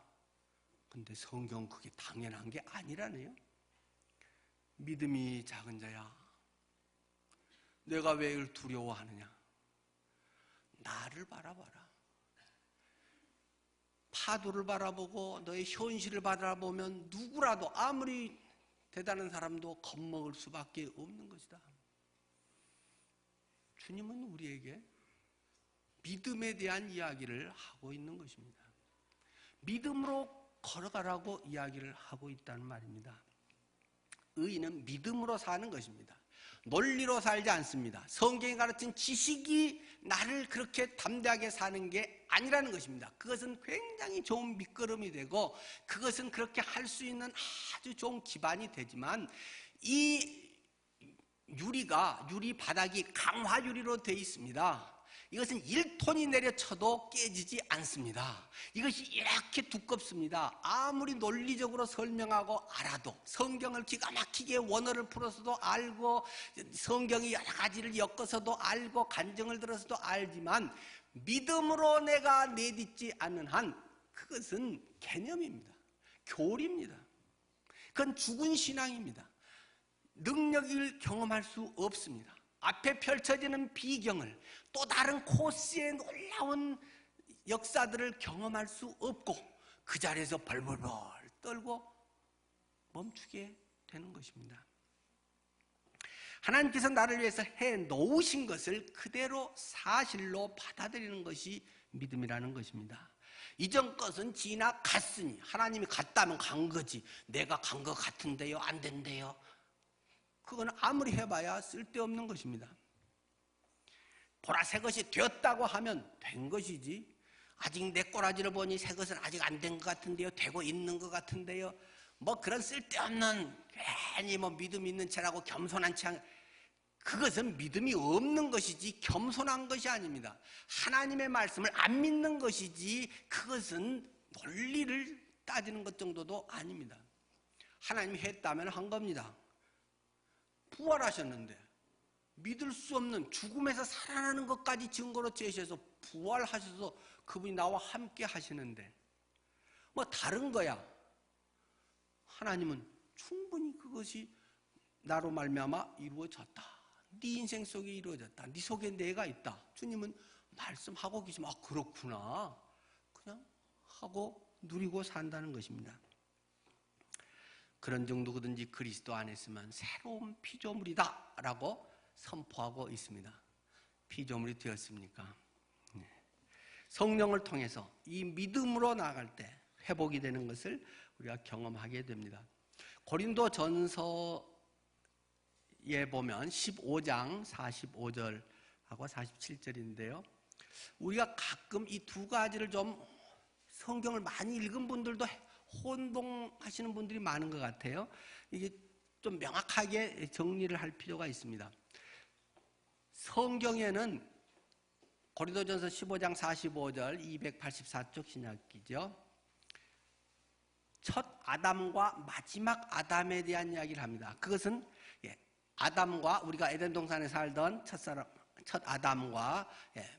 근데 성경은 그게 당연한 게 아니라네요. 믿음이 작은 자야, 내가 왜 이걸 두려워하느냐? 나를 바라봐라. 파도를 바라보고 너의 현실을 바라보면 누구라도 아무리 대단한 사람도 겁먹을 수밖에 없는 것이다. 주님은 우리에게 믿음에 대한 이야기를 하고 있는 것입니다. 믿음으로 걸어가라고 이야기를 하고 있다는 말입니다. 의인은 믿음으로 사는 것입니다. 논리로 살지 않습니다. 성경이 가르친 지식이 나를 그렇게 담대하게 사는 게 아니라는 것입니다. 그것은 굉장히 좋은 밑거름이 되고 그것은 그렇게 할 수 있는 아주 좋은 기반이 되지만 이 유리 바닥이 강화 유리로 되어 있습니다. 이것은 1톤이 내려쳐도 깨지지 않습니다. 이것이 이렇게 두껍습니다. 아무리 논리적으로 설명하고 알아도, 성경을 기가 막히게 원어를 풀어서도 알고 성경이 여러 가지를 엮어서도 알고 간증을 들어서도 알지만 믿음으로 내가 내딛지 않는 한 그것은 개념입니다. 교리입니다. 그건 죽은 신앙입니다. 능력을 경험할 수 없습니다. 앞에 펼쳐지는 비경을, 또 다른 코스의 놀라운 역사들을 경험할 수 없고 그 자리에서 벌벌벌 떨고 멈추게 되는 것입니다. 하나님께서 나를 위해서 해 놓으신 것을 그대로 사실로 받아들이는 것이 믿음이라는 것입니다. 이전 것은 지나갔으니, 하나님이 갔다면 간 거지 내가 간 것 같은데요, 안 된대요, 그건 아무리 해봐야 쓸데없는 것입니다. 보라 새 것이 되었다고 하면 된 것이지, 아직 내 꼬라지를 보니 새 것은 아직 안 된 것 같은데요, 되고 있는 것 같은데요, 뭐 그런 쓸데없는 괜히 뭐 믿음 있는 체라고 겸손한 체, 그것은 믿음이 없는 것이지 겸손한 것이 아닙니다. 하나님의 말씀을 안 믿는 것이지 그것은 논리를 따지는 것 정도도 아닙니다. 하나님이 했다면 한 겁니다. 부활하셨는데 믿을 수 없는 죽음에서 살아나는 것까지 증거로 제시해서 부활하셔서 그분이 나와 함께 하시는데 뭐 다른 거야. 하나님은 충분히 그것이 나로 말미암아 이루어졌다. 네 인생 속에 이루어졌다. 네 속에 내가 있다. 주님은 말씀하고 계시면 그렇구나. 그냥 하고 누리고 산다는 것입니다. 그런 정도든지 그리스도 안에 있으면 새로운 피조물이다 라고 선포하고 있습니다. 피조물이 되었습니까? 성령을 통해서 이 믿음으로 나아갈 때 회복이 되는 것을 우리가 경험하게 됩니다. 고린도 전서에 보면 15장 45절하고 47절인데요. 우리가 가끔 이 두 가지를 좀 성경을 많이 읽은 분들도 혼동하시는 분들이 많은 것 같아요. 이게 좀 명확하게 정리를 할 필요가 있습니다. 성경에는 고린도전서 15장 45절 284쪽 신약기죠. 첫 아담과 마지막 아담에 대한 이야기를 합니다. 그것은 아담과 우리가 에덴 동산에 살던 첫 아담과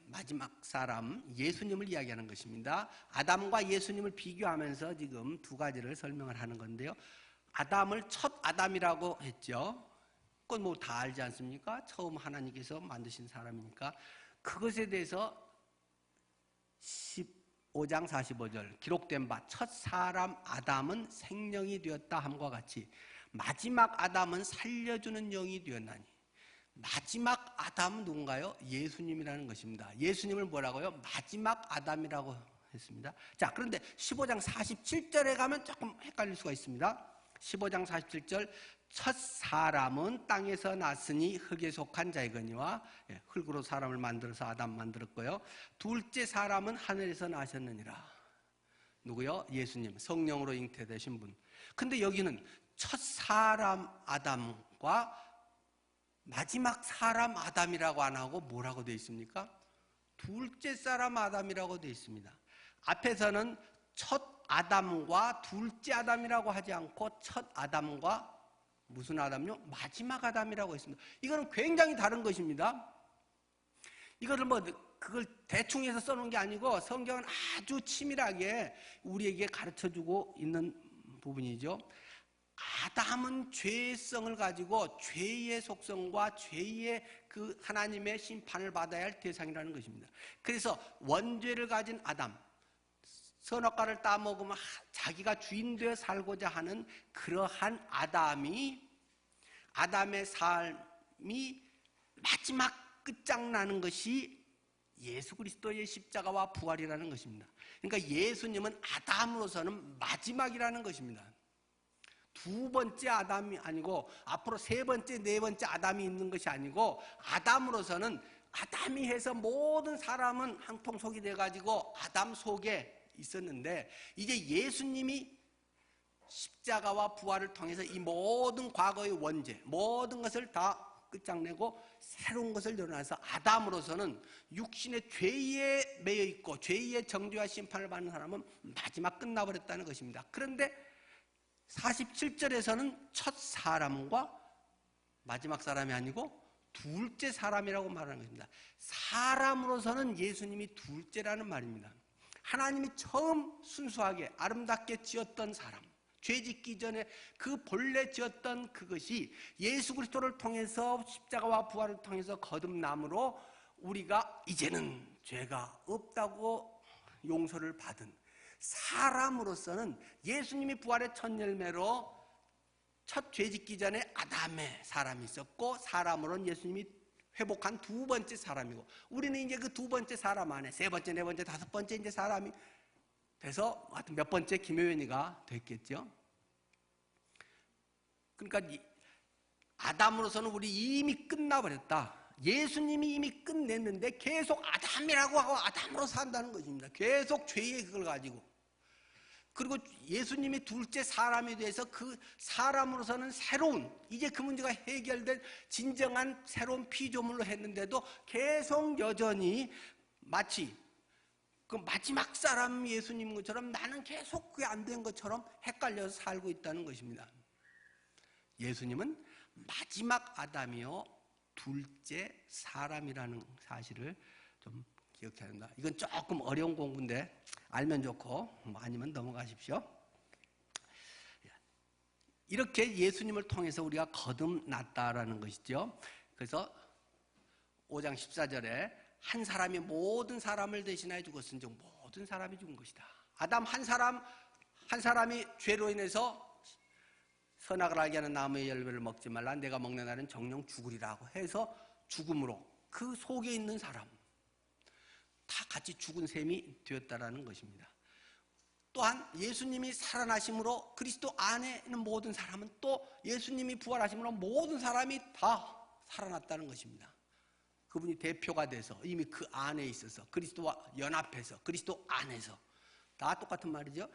마지막 사람 예수님을 이야기하는 것입니다. 아담과 예수님을 비교하면서 지금 두 가지를 설명을 하는 건데요. 아담을 첫 아담이라고 했죠. 그건 뭐 다 알지 않습니까? 처음 하나님께서 만드신 사람이니까. 그것에 대해서 15장 45절 기록된 바 첫 사람 아담은 생명이 되었다 함과 같이 마지막 아담은 살려주는 영이 되었나니. 마지막 아담은 누군가요? 예수님이라는 것입니다. 예수님을 뭐라고요? 마지막 아담이라고 했습니다. 자, 그런데 15장 47절에 가면 조금 헷갈릴 수가 있습니다. 15장 47절 첫 사람은 땅에서 났으니 흙에 속한 자이거니와 흙으로 사람을 만들어서 아담 만들었고요. 둘째 사람은 하늘에서 나셨느니라. 누구요? 예수님, 성령으로 잉태되신 분. 근데 여기는 첫 사람 아담과 마지막 사람 아담이라고 안 하고 뭐라고 되어 있습니까? 둘째 사람 아담이라고 되어 있습니다. 앞에서는 첫 아담과 둘째 아담이라고 하지 않고 첫 아담과 무슨 아담요? 마지막 아담이라고 했습니다. 이거는 굉장히 다른 것입니다. 이거를 그걸 대충 해서 써놓은 게 아니고 성경은 아주 치밀하게 우리에게 가르쳐주고 있는 부분이죠. 아담은 죄성을 가지고 죄의 속성과 죄의 그 하나님의 심판을 받아야 할 대상이라는 것입니다. 그래서 원죄를 가진 아담, 선악과를 따먹으면 자기가 주인 되어 살고자 하는 그러한 아담의 삶이 마지막 끝장나는 것이 예수 그리스도의 십자가와 부활이라는 것입니다. 그러니까 예수님은 아담으로서는 마지막이라는 것입니다. 두 번째 아담이 아니고 앞으로 세 번째, 네 번째 아담이 있는 것이 아니고 아담으로서는 아담이 해서 모든 사람은 한통속이 돼가지고 아담 속에 있었는데 이제 예수님이 십자가와 부활을 통해서 이 모든 과거의 원죄, 모든 것을 다 끝장내고 새로운 것을 열어놔서 아담으로서는 육신의 죄에 매여 있고 죄의 정죄와 심판을 받는 사람은 마지막 끝나버렸다는 것입니다. 그런데 47절에서는 첫 사람과 마지막 사람이 아니고 둘째 사람이라고 말하는 것입니다. 사람으로서는 예수님이 둘째라는 말입니다. 하나님이 처음 순수하게 아름답게 지었던 사람, 죄 짓기 전에 그 본래 지었던 그것이 예수 그리스도를 통해서 십자가와 부활을 통해서 거듭남으로 우리가 이제는 죄가 없다고 용서를 받은 사람으로서는 예수님이 부활의 첫 열매로 첫 죄 짓기 전에 아담의 사람이 있었고 사람으로는 예수님이 회복한 두 번째 사람이고 우리는 이제 그 두 번째 사람 안에 세 번째, 네 번째, 다섯 번째 이제 사람이 돼서 하여튼 몇 번째 김효연이가 됐겠죠. 그러니까 아담으로서는 우리 이미 끝나버렸다. 예수님이 이미 끝냈는데 계속 아담이라고 하고 아담으로 산다는 것입니다. 계속 죄의 그걸 가지고. 그리고 예수님이 둘째 사람에 대해서 그 사람으로서는 새로운 이제 그 문제가 해결된 진정한 새로운 피조물로 했는데도 계속 여전히 마치 그 마지막 사람 예수님 것처럼 나는 계속 그게 안 된 것처럼 헷갈려서 살고 있다는 것입니다. 예수님은 마지막 아담이요 둘째 사람이라는 사실을 좀 기억해야 한다. 이건 조금 어려운 공부인데 알면 좋고 뭐 아니면 넘어가십시오. 이렇게 예수님을 통해서 우리가 거듭났다라는 것이죠. 그래서 5장 14절에 한 사람이 모든 사람을 대신하여 죽었은즉 모든 사람이 죽은 것이다. 아담 한 사람이 죄로 인해서 선악을 알게 하는 나무의 열매를 먹지 말라. 내가 먹는 날은 정령 죽으리라고 해서 죽음으로 그 속에 있는 사람 다 같이 죽은 셈이 되었다라는 것입니다. 또한 예수님이 살아나심으로 그리스도 안에 있는 모든 사람은 또 예수님이 부활하심으로 모든 사람이 다 살아났다는 것입니다. 그분이 대표가 돼서 이미 그 안에 있어서 그리스도와 연합해서 그리스도 안에서 다 똑같은 말이죠.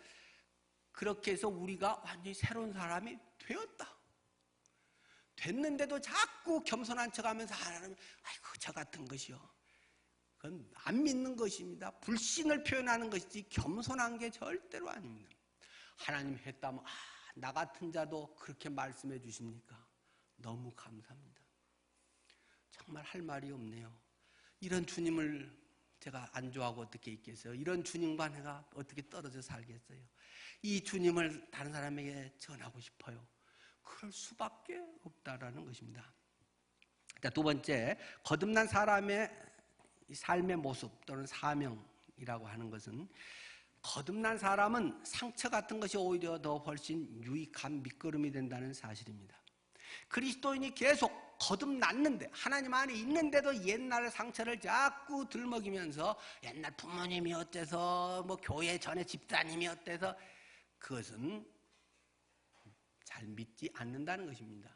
그렇게 해서 우리가 완전히 새로운 사람이 되었다. 됐는데도 자꾸 겸손한 척하면서 하나님, 아이고 저 같은 것이요. 그건 안 믿는 것입니다. 불신을 표현하는 것이지 겸손한 게 절대로 아닙니다. 하나님 했다면 나 같은 자도 그렇게 말씀해 주십니까? 너무 감사합니다. 정말 할 말이 없네요. 이런 주님을 제가 안 좋아하고 어떻게 있겠어요? 이런 주님과 내가 어떻게 떨어져 살겠어요? 이 주님을 다른 사람에게 전하고 싶어요. 그럴 수밖에 없다라는 것입니다. 두 번째, 거듭난 사람의 삶의 모습 또는 사명이라고 하는 것은 거듭난 사람은 상처 같은 것이 오히려 더 훨씬 유익한 밑거름이 된다는 사실입니다. 그리스도인이 계속 거듭났는데 하나님 안에 있는데도 옛날 상처를 자꾸 들먹이면서 옛날 부모님이 어때서 뭐 교회 전에 집사님이 어때서 그것은 잘 믿지 않는다는 것입니다.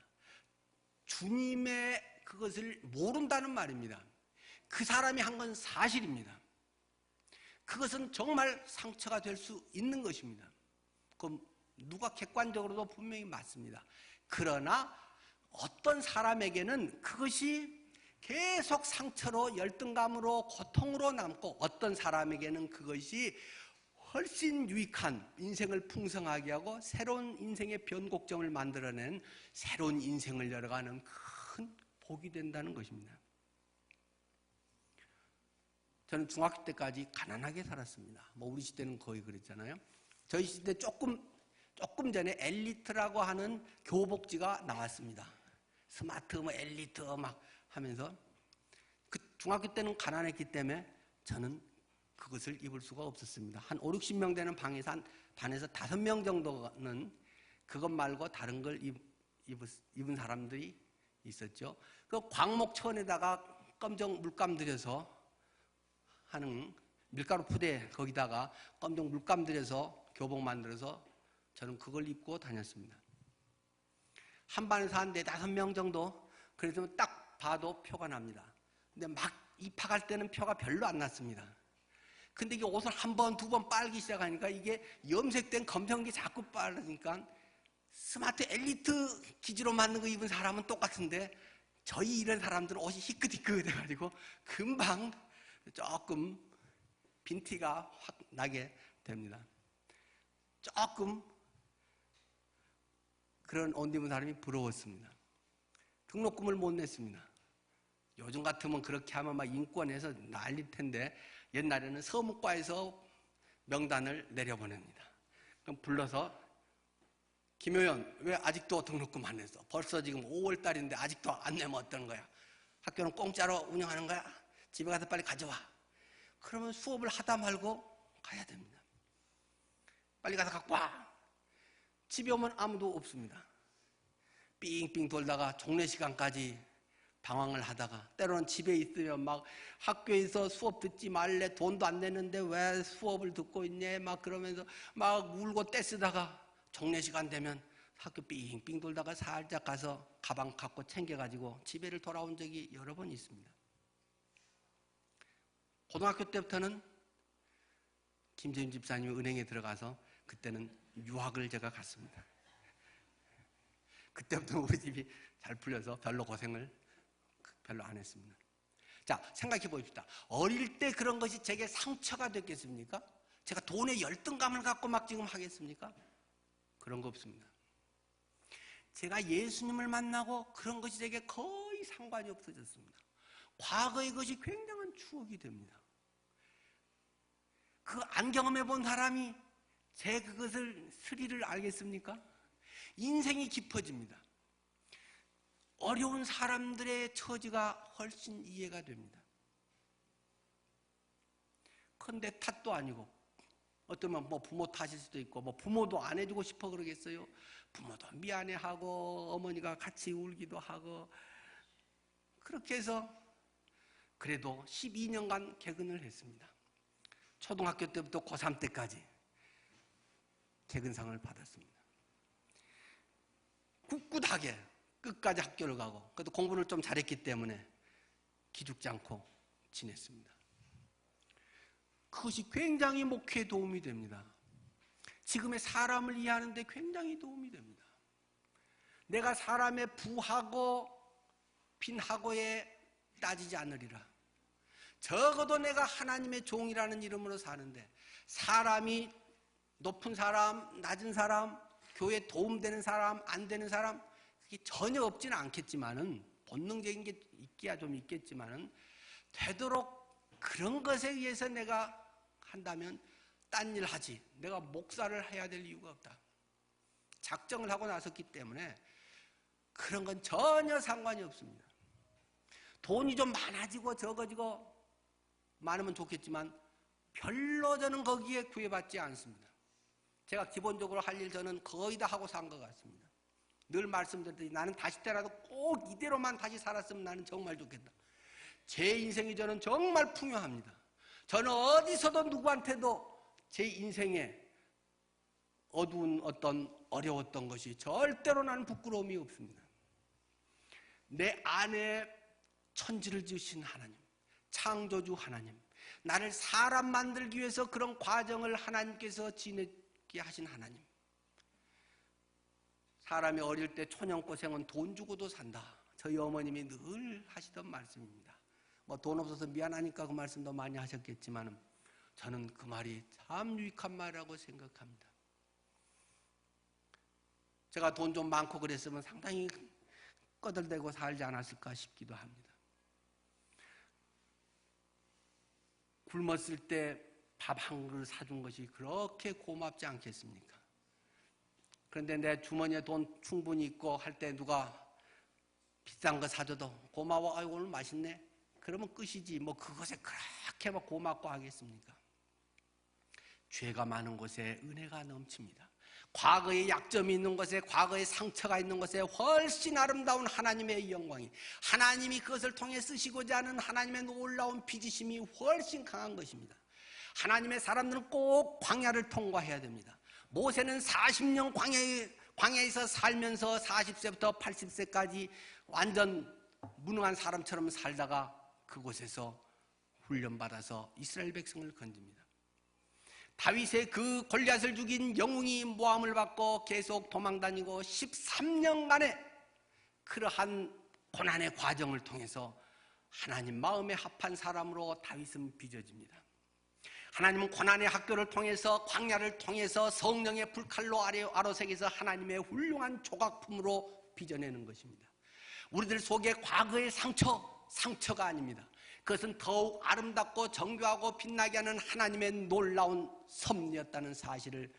주님의 그것을 모른다는 말입니다. 그 사람이 한 건 사실입니다. 그것은 정말 상처가 될 수 있는 것입니다. 그럼 누가 객관적으로도 분명히 맞습니다. 그러나 어떤 사람에게는 그것이 계속 상처로 열등감으로 고통으로 남고 어떤 사람에게는 그것이 훨씬 유익한 인생을 풍성하게 하고 새로운 인생의 변곡점을 만들어낸 새로운 인생을 열어가는 큰 복이 된다는 것입니다. 저는 중학교 때까지 가난하게 살았습니다. 뭐 우리 시대는 거의 그랬잖아요. 저희 시대 조금 전에 엘리트라고 하는 교복지가 나왔습니다. 스마트 뭐 엘리트 막 하면서 그 중학교 때는 가난했기 때문에 저는 그것을 입을 수가 없었습니다. 한 5, 60명 되는 방에서 반에서 5명 정도는 그것 말고 다른 걸 입은 사람들이 있었죠. 그 광목천에다가 검정 물감 들여서 하는 밀가루 푸대 거기다가 검정 물감 들여서 교복 만들어서 저는 그걸 입고 다녔습니다. 한 반에서 한 4, 5명 정도 그래서 딱 봐도 표가 납니다. 근데 막 입학할 때는 표가 별로 안 났습니다. 근데 이게 옷을 한 번, 두 번 빨기 시작하니까 이게 염색된 검정기 자꾸 빨으니까 스마트 엘리트 기지로 만든 거 입은 사람은 똑같은데 저희 이런 사람들은 옷이 희끗희끗해가지고 금방 조금 빈티가 확 나게 됩니다. 조금 그런 옷 입은 사람이 부러웠습니다. 등록금을 못 냈습니다. 요즘 같으면 그렇게 하면 막 인권에서 난릴 텐데 옛날에는 서무과에서 명단을 내려보냅니다. 그럼 불러서 김효연 왜 아직도 등록금 안 냈어? 벌써 지금 5월 달인데 아직도 안 내면 어떤 거야? 학교는 공짜로 운영하는 거야? 집에 가서 빨리 가져와. 그러면 수업을 하다 말고 가야 됩니다. 빨리 가서 갖고 와. 집에 오면 아무도 없습니다. 삥삥 돌다가 종례 시간까지 방황을 하다가 때로는 집에 있으면 막 학교에서 수업 듣지 말래 돈도 안 내는데 왜 수업을 듣고 있냐 막 그러면서 막 울고 떼쓰다가 종례 시간 되면 학교 삥삥 돌다가 살짝 가서 가방 갖고 챙겨가지고 집에를 돌아온 적이 여러 번 있습니다. 고등학교 때부터는 김재윤 집사님이 은행에 들어가서 그때는 유학을 제가 갔습니다. 그때부터 우리 집이 잘 풀려서 별로 고생을 별로 안 했습니다. 자, 생각해 보십시다. 어릴 때 그런 것이 제게 상처가 됐겠습니까? 제가 돈에 열등감을 갖고 막 지금 하겠습니까? 그런 거 없습니다. 제가 예수님을 만나고 그런 것이 제게 거의 상관이 없어졌습니다. 과거의 것이 굉장한 추억이 됩니다. 그 안 경험해 본 사람이 제 그것을 스릴을 알겠습니까? 인생이 깊어집니다. 어려운 사람들의 처지가 훨씬 이해가 됩니다. 그런데 탓도 아니고 어쩌면 뭐 부모 탓일 수도 있고 뭐 부모도 안 해주고 싶어 그러겠어요. 부모도 미안해하고 어머니가 같이 울기도 하고 그렇게 해서 그래도 12년간 개근을 했습니다. 초등학교 때부터 고3 때까지 개근상을 받았습니다. 꿋꿋하게 끝까지 학교를 가고 그래도 공부를 좀 잘했기 때문에 기죽지 않고 지냈습니다. 그것이 굉장히 목회에 도움이 됩니다. 지금의 사람을 이해하는 데 굉장히 도움이 됩니다. 내가 사람의 부하고 빈하고에 따지지 않으리라. 적어도 내가 하나님의 종이라는 이름으로 사는데 사람이 높은 사람, 낮은 사람, 교회에 도움되는 사람, 안 되는 사람 그게 전혀 없지는 않겠지만은 본능적인 게 있기야 좀 있겠지만은 되도록 그런 것에 의해서 내가 한다면 딴 일 하지 내가 목사를 해야 될 이유가 없다. 작정을 하고 나섰기 때문에 그런 건 전혀 상관이 없습니다. 돈이 좀 많아지고 적어지고 많으면 좋겠지만 별로 저는 거기에 구애받지 않습니다. 제가 기본적으로 할 일 저는 거의 다 하고 산 것 같습니다. 늘 말씀드렸듯이 나는 다시 때라도 꼭 이대로만 다시 살았으면 나는 정말 좋겠다. 제 인생이 저는 정말 풍요합니다. 저는 어디서도 누구한테도 제 인생에 어두운 어떤 어려웠던 것이 절대로 나는 부끄러움이 없습니다. 내 안에 천지를 지으신 하나님, 창조주 하나님, 나를 사람 만들기 위해서 그런 과정을 하나님께서 지내게 하신 하나님. 사람이 어릴 때 초년고생은 돈 주고도 산다. 저희 어머님이 늘 하시던 말씀입니다. 뭐 돈 없어서 미안하니까 그 말씀도 많이 하셨겠지만 저는 그 말이 참 유익한 말이라고 생각합니다. 제가 돈 좀 많고 그랬으면 상당히 꺼들대고 살지 않았을까 싶기도 합니다. 굶었을 때 밥 한 그릇 사준 것이 그렇게 고맙지 않겠습니까? 그런데 내 주머니에 돈 충분히 있고 할 때 누가 비싼 거 사줘도 고마워, 아이고 오늘 맛있네. 그러면 끝이지 뭐 그것에 그렇게 막 고맙고 하겠습니까? 죄가 많은 곳에 은혜가 넘칩니다. 과거에 약점이 있는 곳에, 과거에 상처가 있는 곳에 훨씬 아름다운 하나님의 영광이, 하나님이 그것을 통해 쓰시고자 하는 하나님의 놀라운 빚으심이 훨씬 강한 것입니다. 하나님의 사람들은 꼭 광야를 통과해야 됩니다. 모세는 40년 광야에서 살면서 40세부터 80세까지 완전 무능한 사람처럼 살다가 그곳에서 훈련받아서 이스라엘 백성을 건집니다. 다윗의 그 골리앗을 죽인 영웅이 모함을 받고 계속 도망다니고 13년간의 그러한 고난의 과정을 통해서 하나님 마음에 합한 사람으로 다윗은 빚어집니다. 하나님은 고난의 학교를 통해서 광야를 통해서 성령의 불칼로 아로새겨서 하나님의 훌륭한 조각품으로 빚어내는 것입니다. 우리들 속에 과거의 상처가 아닙니다. 그것은 더욱 아름답고 정교하고 빛나게 하는 하나님의 놀라운 섭리였다는 사실을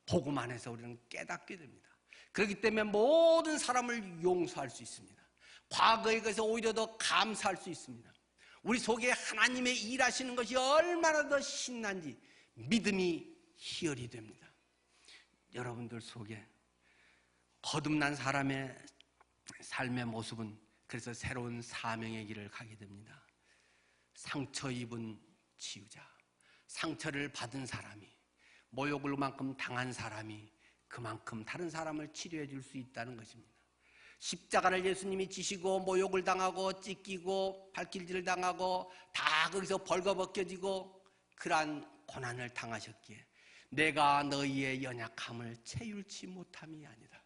보고만 해서 우리는 깨닫게 됩니다. 그렇기 때문에 모든 사람을 용서할 수 있습니다. 과거의 것에 오히려 더 감사할 수 있습니다. 우리 속에 하나님의 일하시는 것이 얼마나 더 신난지 믿음이 희열이 됩니다. 여러분들 속에 거듭난 사람의 삶의 모습은 그래서 새로운 사명의 길을 가게 됩니다. 상처 입은 치유자, 상처를 받은 사람이, 모욕을 만큼 당한 사람이 그만큼 다른 사람을 치료해 줄 수 있다는 것입니다. 십자가를 예수님이 지시고 모욕을 당하고 찢기고 발길질을 당하고 다 거기서 벌거벗겨지고 그러한 고난을 당하셨기에 내가 너희의 연약함을 채울지 못함이 아니라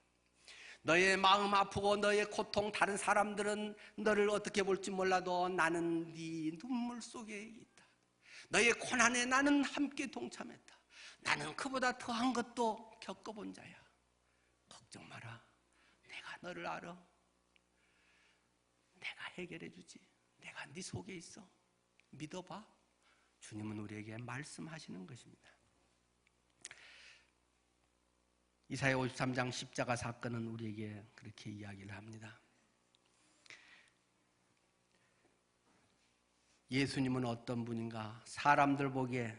너의 마음 아프고 너의 고통, 다른 사람들은 너를 어떻게 볼지 몰라도 나는 네 눈물 속에 있다. 너의 고난에 나는 함께 동참했다. 나는 그보다 더한 것도 겪어본 자야. 걱정 마라. 내가 너를 알아. 내가 해결해 주지. 내가 네 속에 있어. 믿어봐. 주님은 우리에게 말씀하시는 것입니다. 이사야 53장 십자가 사건은 우리에게 그렇게 이야기를 합니다. 예수님은 어떤 분인가? 사람들 보기에,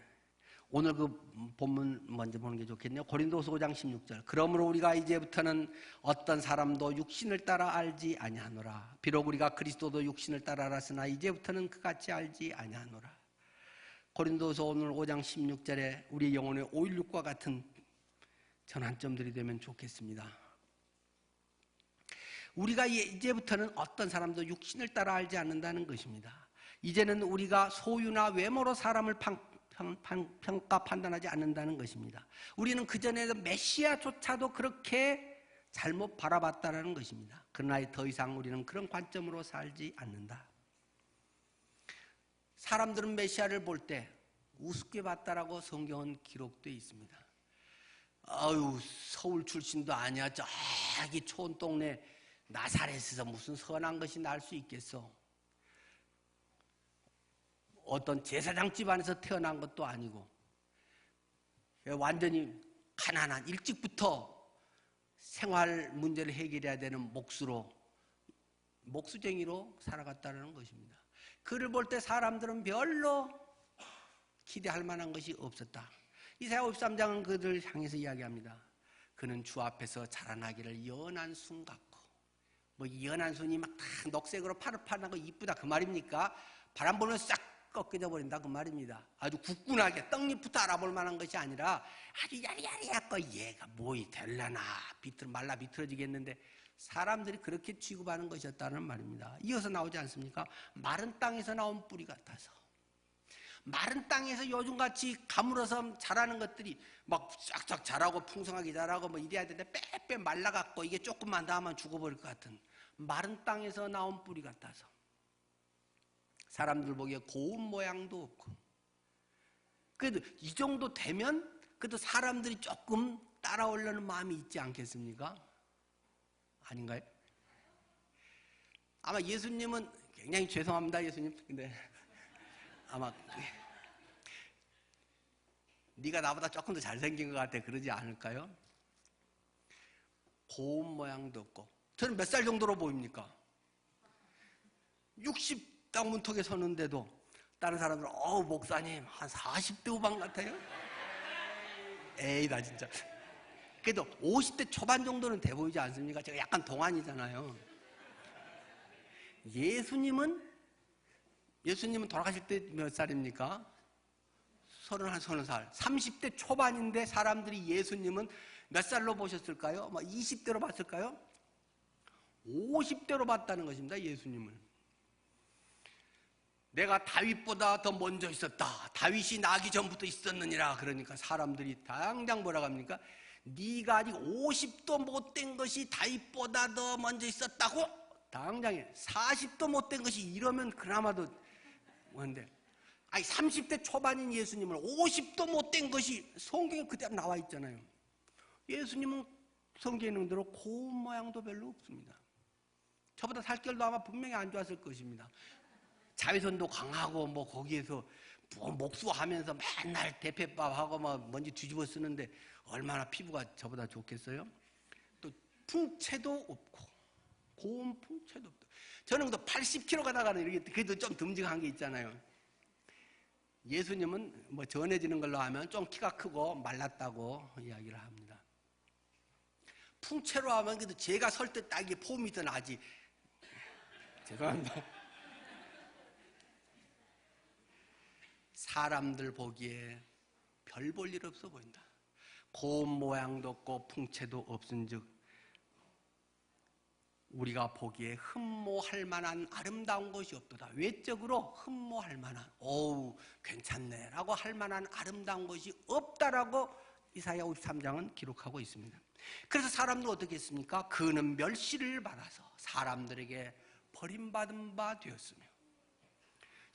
오늘 그 본문 먼저 보는 게 좋겠네요. 고린도서 5장 16절. 그러므로 우리가 이제부터는 어떤 사람도 육신을 따라 알지 아니하노라. 비록 우리가 그리스도도 육신을 따라 알았으나 이제부터는 그같이 알지 아니하노라. 고린도서 오늘 5장 16절에 우리 영혼의 516과 같은 전환점들이 되면 좋겠습니다. 우리가 이제부터는 어떤 사람도 육신을 따라 알지 않는다는 것입니다. 이제는 우리가 소유나 외모로 사람을 평가 판단하지 않는다는 것입니다. 우리는 그전에도 메시아조차도 그렇게 잘못 바라봤다는 것입니다. 그러나 더 이상 우리는 그런 관점으로 살지 않는다. 사람들은 메시아를 볼 때 우습게 봤다라고 성경은 기록되어 있습니다. 아유, 서울 출신도 아니야. 저기 촌 동네 나사렛에서 무슨 선한 것이 날 수 있겠어. 어떤 제사장 집안에서 태어난 것도 아니고 완전히 가난한, 일찍부터 생활 문제를 해결해야 되는 목수쟁이로 살아갔다는 것입니다. 그를 볼 때 사람들은 별로 기대할 만한 것이 없었다. 이사야 53장은 그들을 향해서 이야기합니다. 그는 주 앞에서 자라나기를 연한 순 같고, 뭐 연한 순이 막 다 녹색으로 파릇파릇하고 이쁘다 그 말입니까? 바람 불면 싹 꺾여져 버린다 그 말입니다. 아주 굳건하게 떡잎부터 알아볼 만한 것이 아니라 아주 야리야리하고 얘가 뭐이 될라나 말라 비틀어지겠는데, 사람들이 그렇게 취급하는 것이었다는 말입니다. 이어서 나오지 않습니까? 마른 땅에서 나온 뿌리 같아서. 마른 땅에서 요즘같이 가물어서 자라는 것들이 막 쫙쫙 자라고 풍성하게 자라고 뭐 이래야 되는데 빼빼 말라갖고 이게 조금만 더 하면 죽어버릴 것 같은 마른 땅에서 나온 뿌리 같아서, 사람들 보기에 고운 모양도 없고, 그래도 이 정도 되면 그래도 사람들이 조금 따라오려는 마음이 있지 않겠습니까? 아닌가요? 아마 예수님은, 굉장히 죄송합니다 예수님, 근데 아마 네가 나보다 조금 더 잘생긴 것 같아 그러지 않을까요? 고운 모양도 없고. 저는 몇 살 정도로 보입니까? 60 딱 문턱에 서는데도 다른 사람들은 목사님 한 40대 후반 같아요? 에이 나 진짜. 그래도 50대 초반 정도는 돼 보이지 않습니까? 제가 약간 동안이잖아요. 예수님은 돌아가실 때 몇 살입니까? 30살. 30대 초반인데 사람들이 예수님은 몇 살로 보셨을까요? 20대로 봤을까요? 50대로 봤다는 것입니다. 예수님을. 내가 다윗보다 더 먼저 있었다. 다윗이 나기 전부터 있었느니라. 그러니까 사람들이 당장 뭐라고 합니까? 네가 아직 50도 못된 것이 다윗보다 더 먼저 있었다고? 당장에 40도 못된 것이 이러면 그나마도 뭔데, 아니 30대 초반인 예수님을 50도 못된 것이 성경에 그대로 나와 있잖아요. 예수님은 성경에 있는 대로 고운 모양도 별로 없습니다. 저보다 살결도 아마 분명히 안 좋았을 것입니다. 자외선도 강하고 뭐 거기에서 목수하면서 맨날 대패밥하고 막 먼지 뒤집어 쓰는데 얼마나 피부가 저보다 좋겠어요? 또 풍채도 없고 고운 풍채도 없고. 저는 또 80kg 가다가는 이렇게 그래도 좀 듬직한 게 있잖아요. 예수님은 뭐 전해지는 걸로 하면 좀 키가 크고 말랐다고 이야기를 합니다. 풍채로 하면 그래도 제가 설 때 딱 이게 폼이 더 나지. 죄송합니다. 사람들 보기에 별 볼 일 없어 보인다. 고운 모양도 없고 풍채도 없은즉 우리가 보기에 흠모할 만한 아름다운 것이 없도다. 외적으로 흠모할 만한, 괜찮네 라고 할 만한 아름다운 것이 없다라고 이사야 53장은 기록하고 있습니다. 그래서 사람들 어떻게 했습니까? 그는 멸시를 받아서 사람들에게 버림받은 바 되었으며,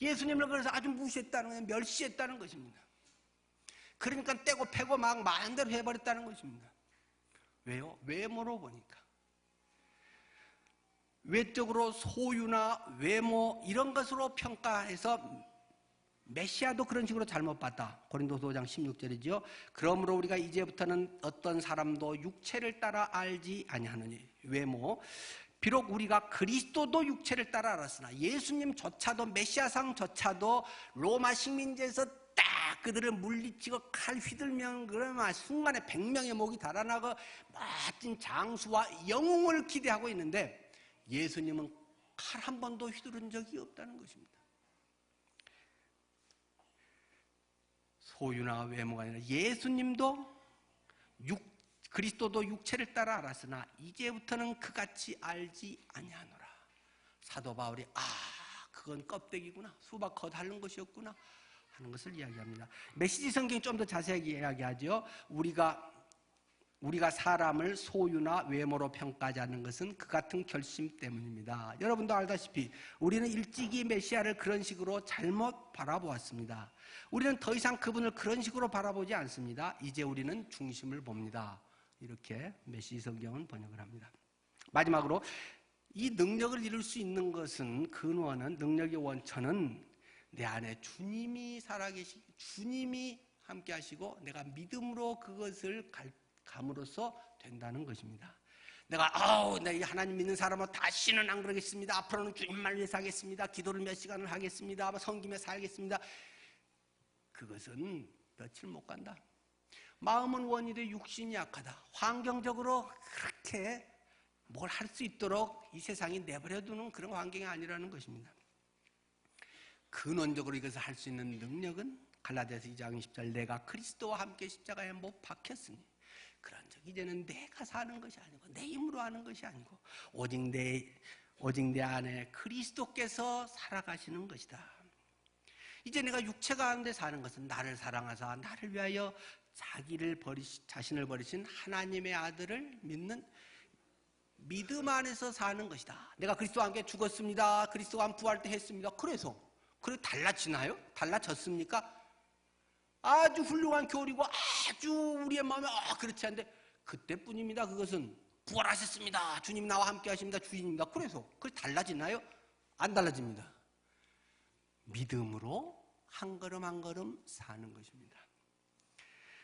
예수님을 그래서 아주 무시했다는 거예요. 멸시했다는 것입니다. 그러니까 떼고 패고 막 마음대로 해버렸다는 것입니다. 왜요? 외모로 보니까. 외적으로 소유나 외모 이런 것으로 평가해서 메시아도 그런 식으로 잘못 봤다. 고린도서 5장 16절이죠. 그러므로 우리가 이제부터는 어떤 사람도 육체를 따라 알지 아니하느니, 외모. 비록 우리가 그리스도도 육체를 따라 알았으나 예수님조차도, 메시아상조차도 로마 식민지에서 딱 그들을 물리치고 칼 휘둘면 그러면 순간에 100명의 목이 달아나고 멋진 장수와 영웅을 기대하고 있는데, 예수님은 칼 한 번도 휘두른 적이 없다는 것입니다. 소유나 외모가 아니라 예수님도 그리스도도 육체를 따라 알았으나 이제부터는 그같이 알지 아니하노라. 사도 바울이 그건 껍데기구나, 수박 겉핥는 것이었구나 하는 것을 이야기합니다. 메시지 성경이 좀 더 자세하게 이야기하죠. 우리가 사람을 소유나 외모로 평가하지 않는 것은 그 같은 결심 때문입니다. 여러분도 알다시피 우리는 일찍이 메시아를 그런 식으로 잘못 바라보았습니다. 우리는 더 이상 그분을 그런 식으로 바라보지 않습니다. 이제 우리는 중심을 봅니다. 이렇게 메시지 성경은 번역을 합니다. 마지막으로 이 능력을 이룰 수 있는 것은, 근원은, 능력의 원천은 내 안에 주님이 살아계시고 주님이 함께 하시고 내가 믿음으로 그것을 감으로써 된다는 것입니다. 내가 이 하나님 믿는 사람은 다시는 안 그러겠습니다. 앞으로는 주님만 위해서 하겠습니다. 기도를 몇 시간을 하겠습니다. 섬기며 살겠습니다. 그것은 며칠 못 간다. 마음은 원이되 육신이 약하다. 환경적으로 그렇게 뭘 할 수 있도록 이 세상이 내버려두는 그런 환경이 아니라는 것입니다. 근원적으로 이것을 할 수 있는 능력은 갈라디아서 2장 20절, 내가 그리스도와 함께 십자가에 못 박혔으니 그런즉 이제는 내가 사는 것이 아니고 내 힘으로 하는 것이 아니고 오직 내 안에 그리스도께서 살아가시는 것이다. 이제 내가 육체 가운데 사는 것은 나를 사랑하사 나를 위하여 자신을 버리신 하나님의 아들을 믿는 믿음 안에서 사는 것이다. 내가 그리스도와 함께 죽었습니다. 그리스도와 함께 부활 때 했습니다. 그래 달라지나요? 달라졌습니까? 아주 훌륭한 교리고 아주 우리의 마음에 그렇지 않은데 그때뿐입니다. 그것은 부활하셨습니다. 주님 나와 함께 하십니다. 주인입니다. 그래서 그게 달라지나요? 안 달라집니다. 믿음으로 한 걸음 한 걸음 사는 것입니다.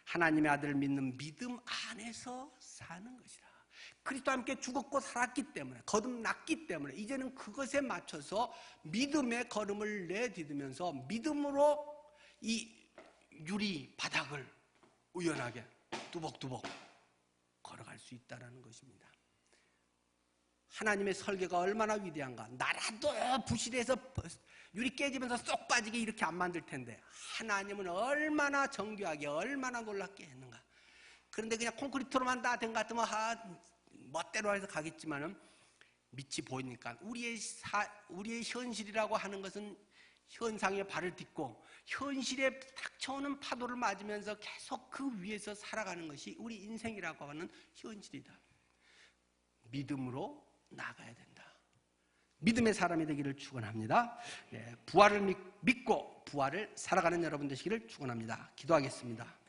하나님의 아들을 믿는 믿음 안에서 사는 것이다. 그리스도와 함께 죽었고 살았기 때문에, 거듭났기 때문에 이제는 그것에 맞춰서 믿음의 걸음을 내디디면서 믿음으로 이 유리 바닥을 우연하게 뚜벅뚜벅 걸어갈 수 있다는 것입니다. 하나님의 설계가 얼마나 위대한가. 나라도 부실해서 유리 깨지면서 쏙 빠지게 이렇게 안 만들 텐데 하나님은 얼마나 정교하게, 얼마나 놀랍게 했는가. 그런데 그냥 콘크리트로만 다 된 것 같으면 멋대로 해서 가겠지만은 밑이 보이니까 우리의 현실이라고 하는 것은 현상에 발을 딛고 현실에 닥쳐오는 파도를 맞으면서 계속 그 위에서 살아가는 것이 우리 인생이라고 하는 현실이다. 믿음으로 나가야 된다. 믿음의 사람이 되기를 축원합니다. 부활을 믿고 부활을 살아가는 여러분 되시기를 축원합니다. 기도하겠습니다.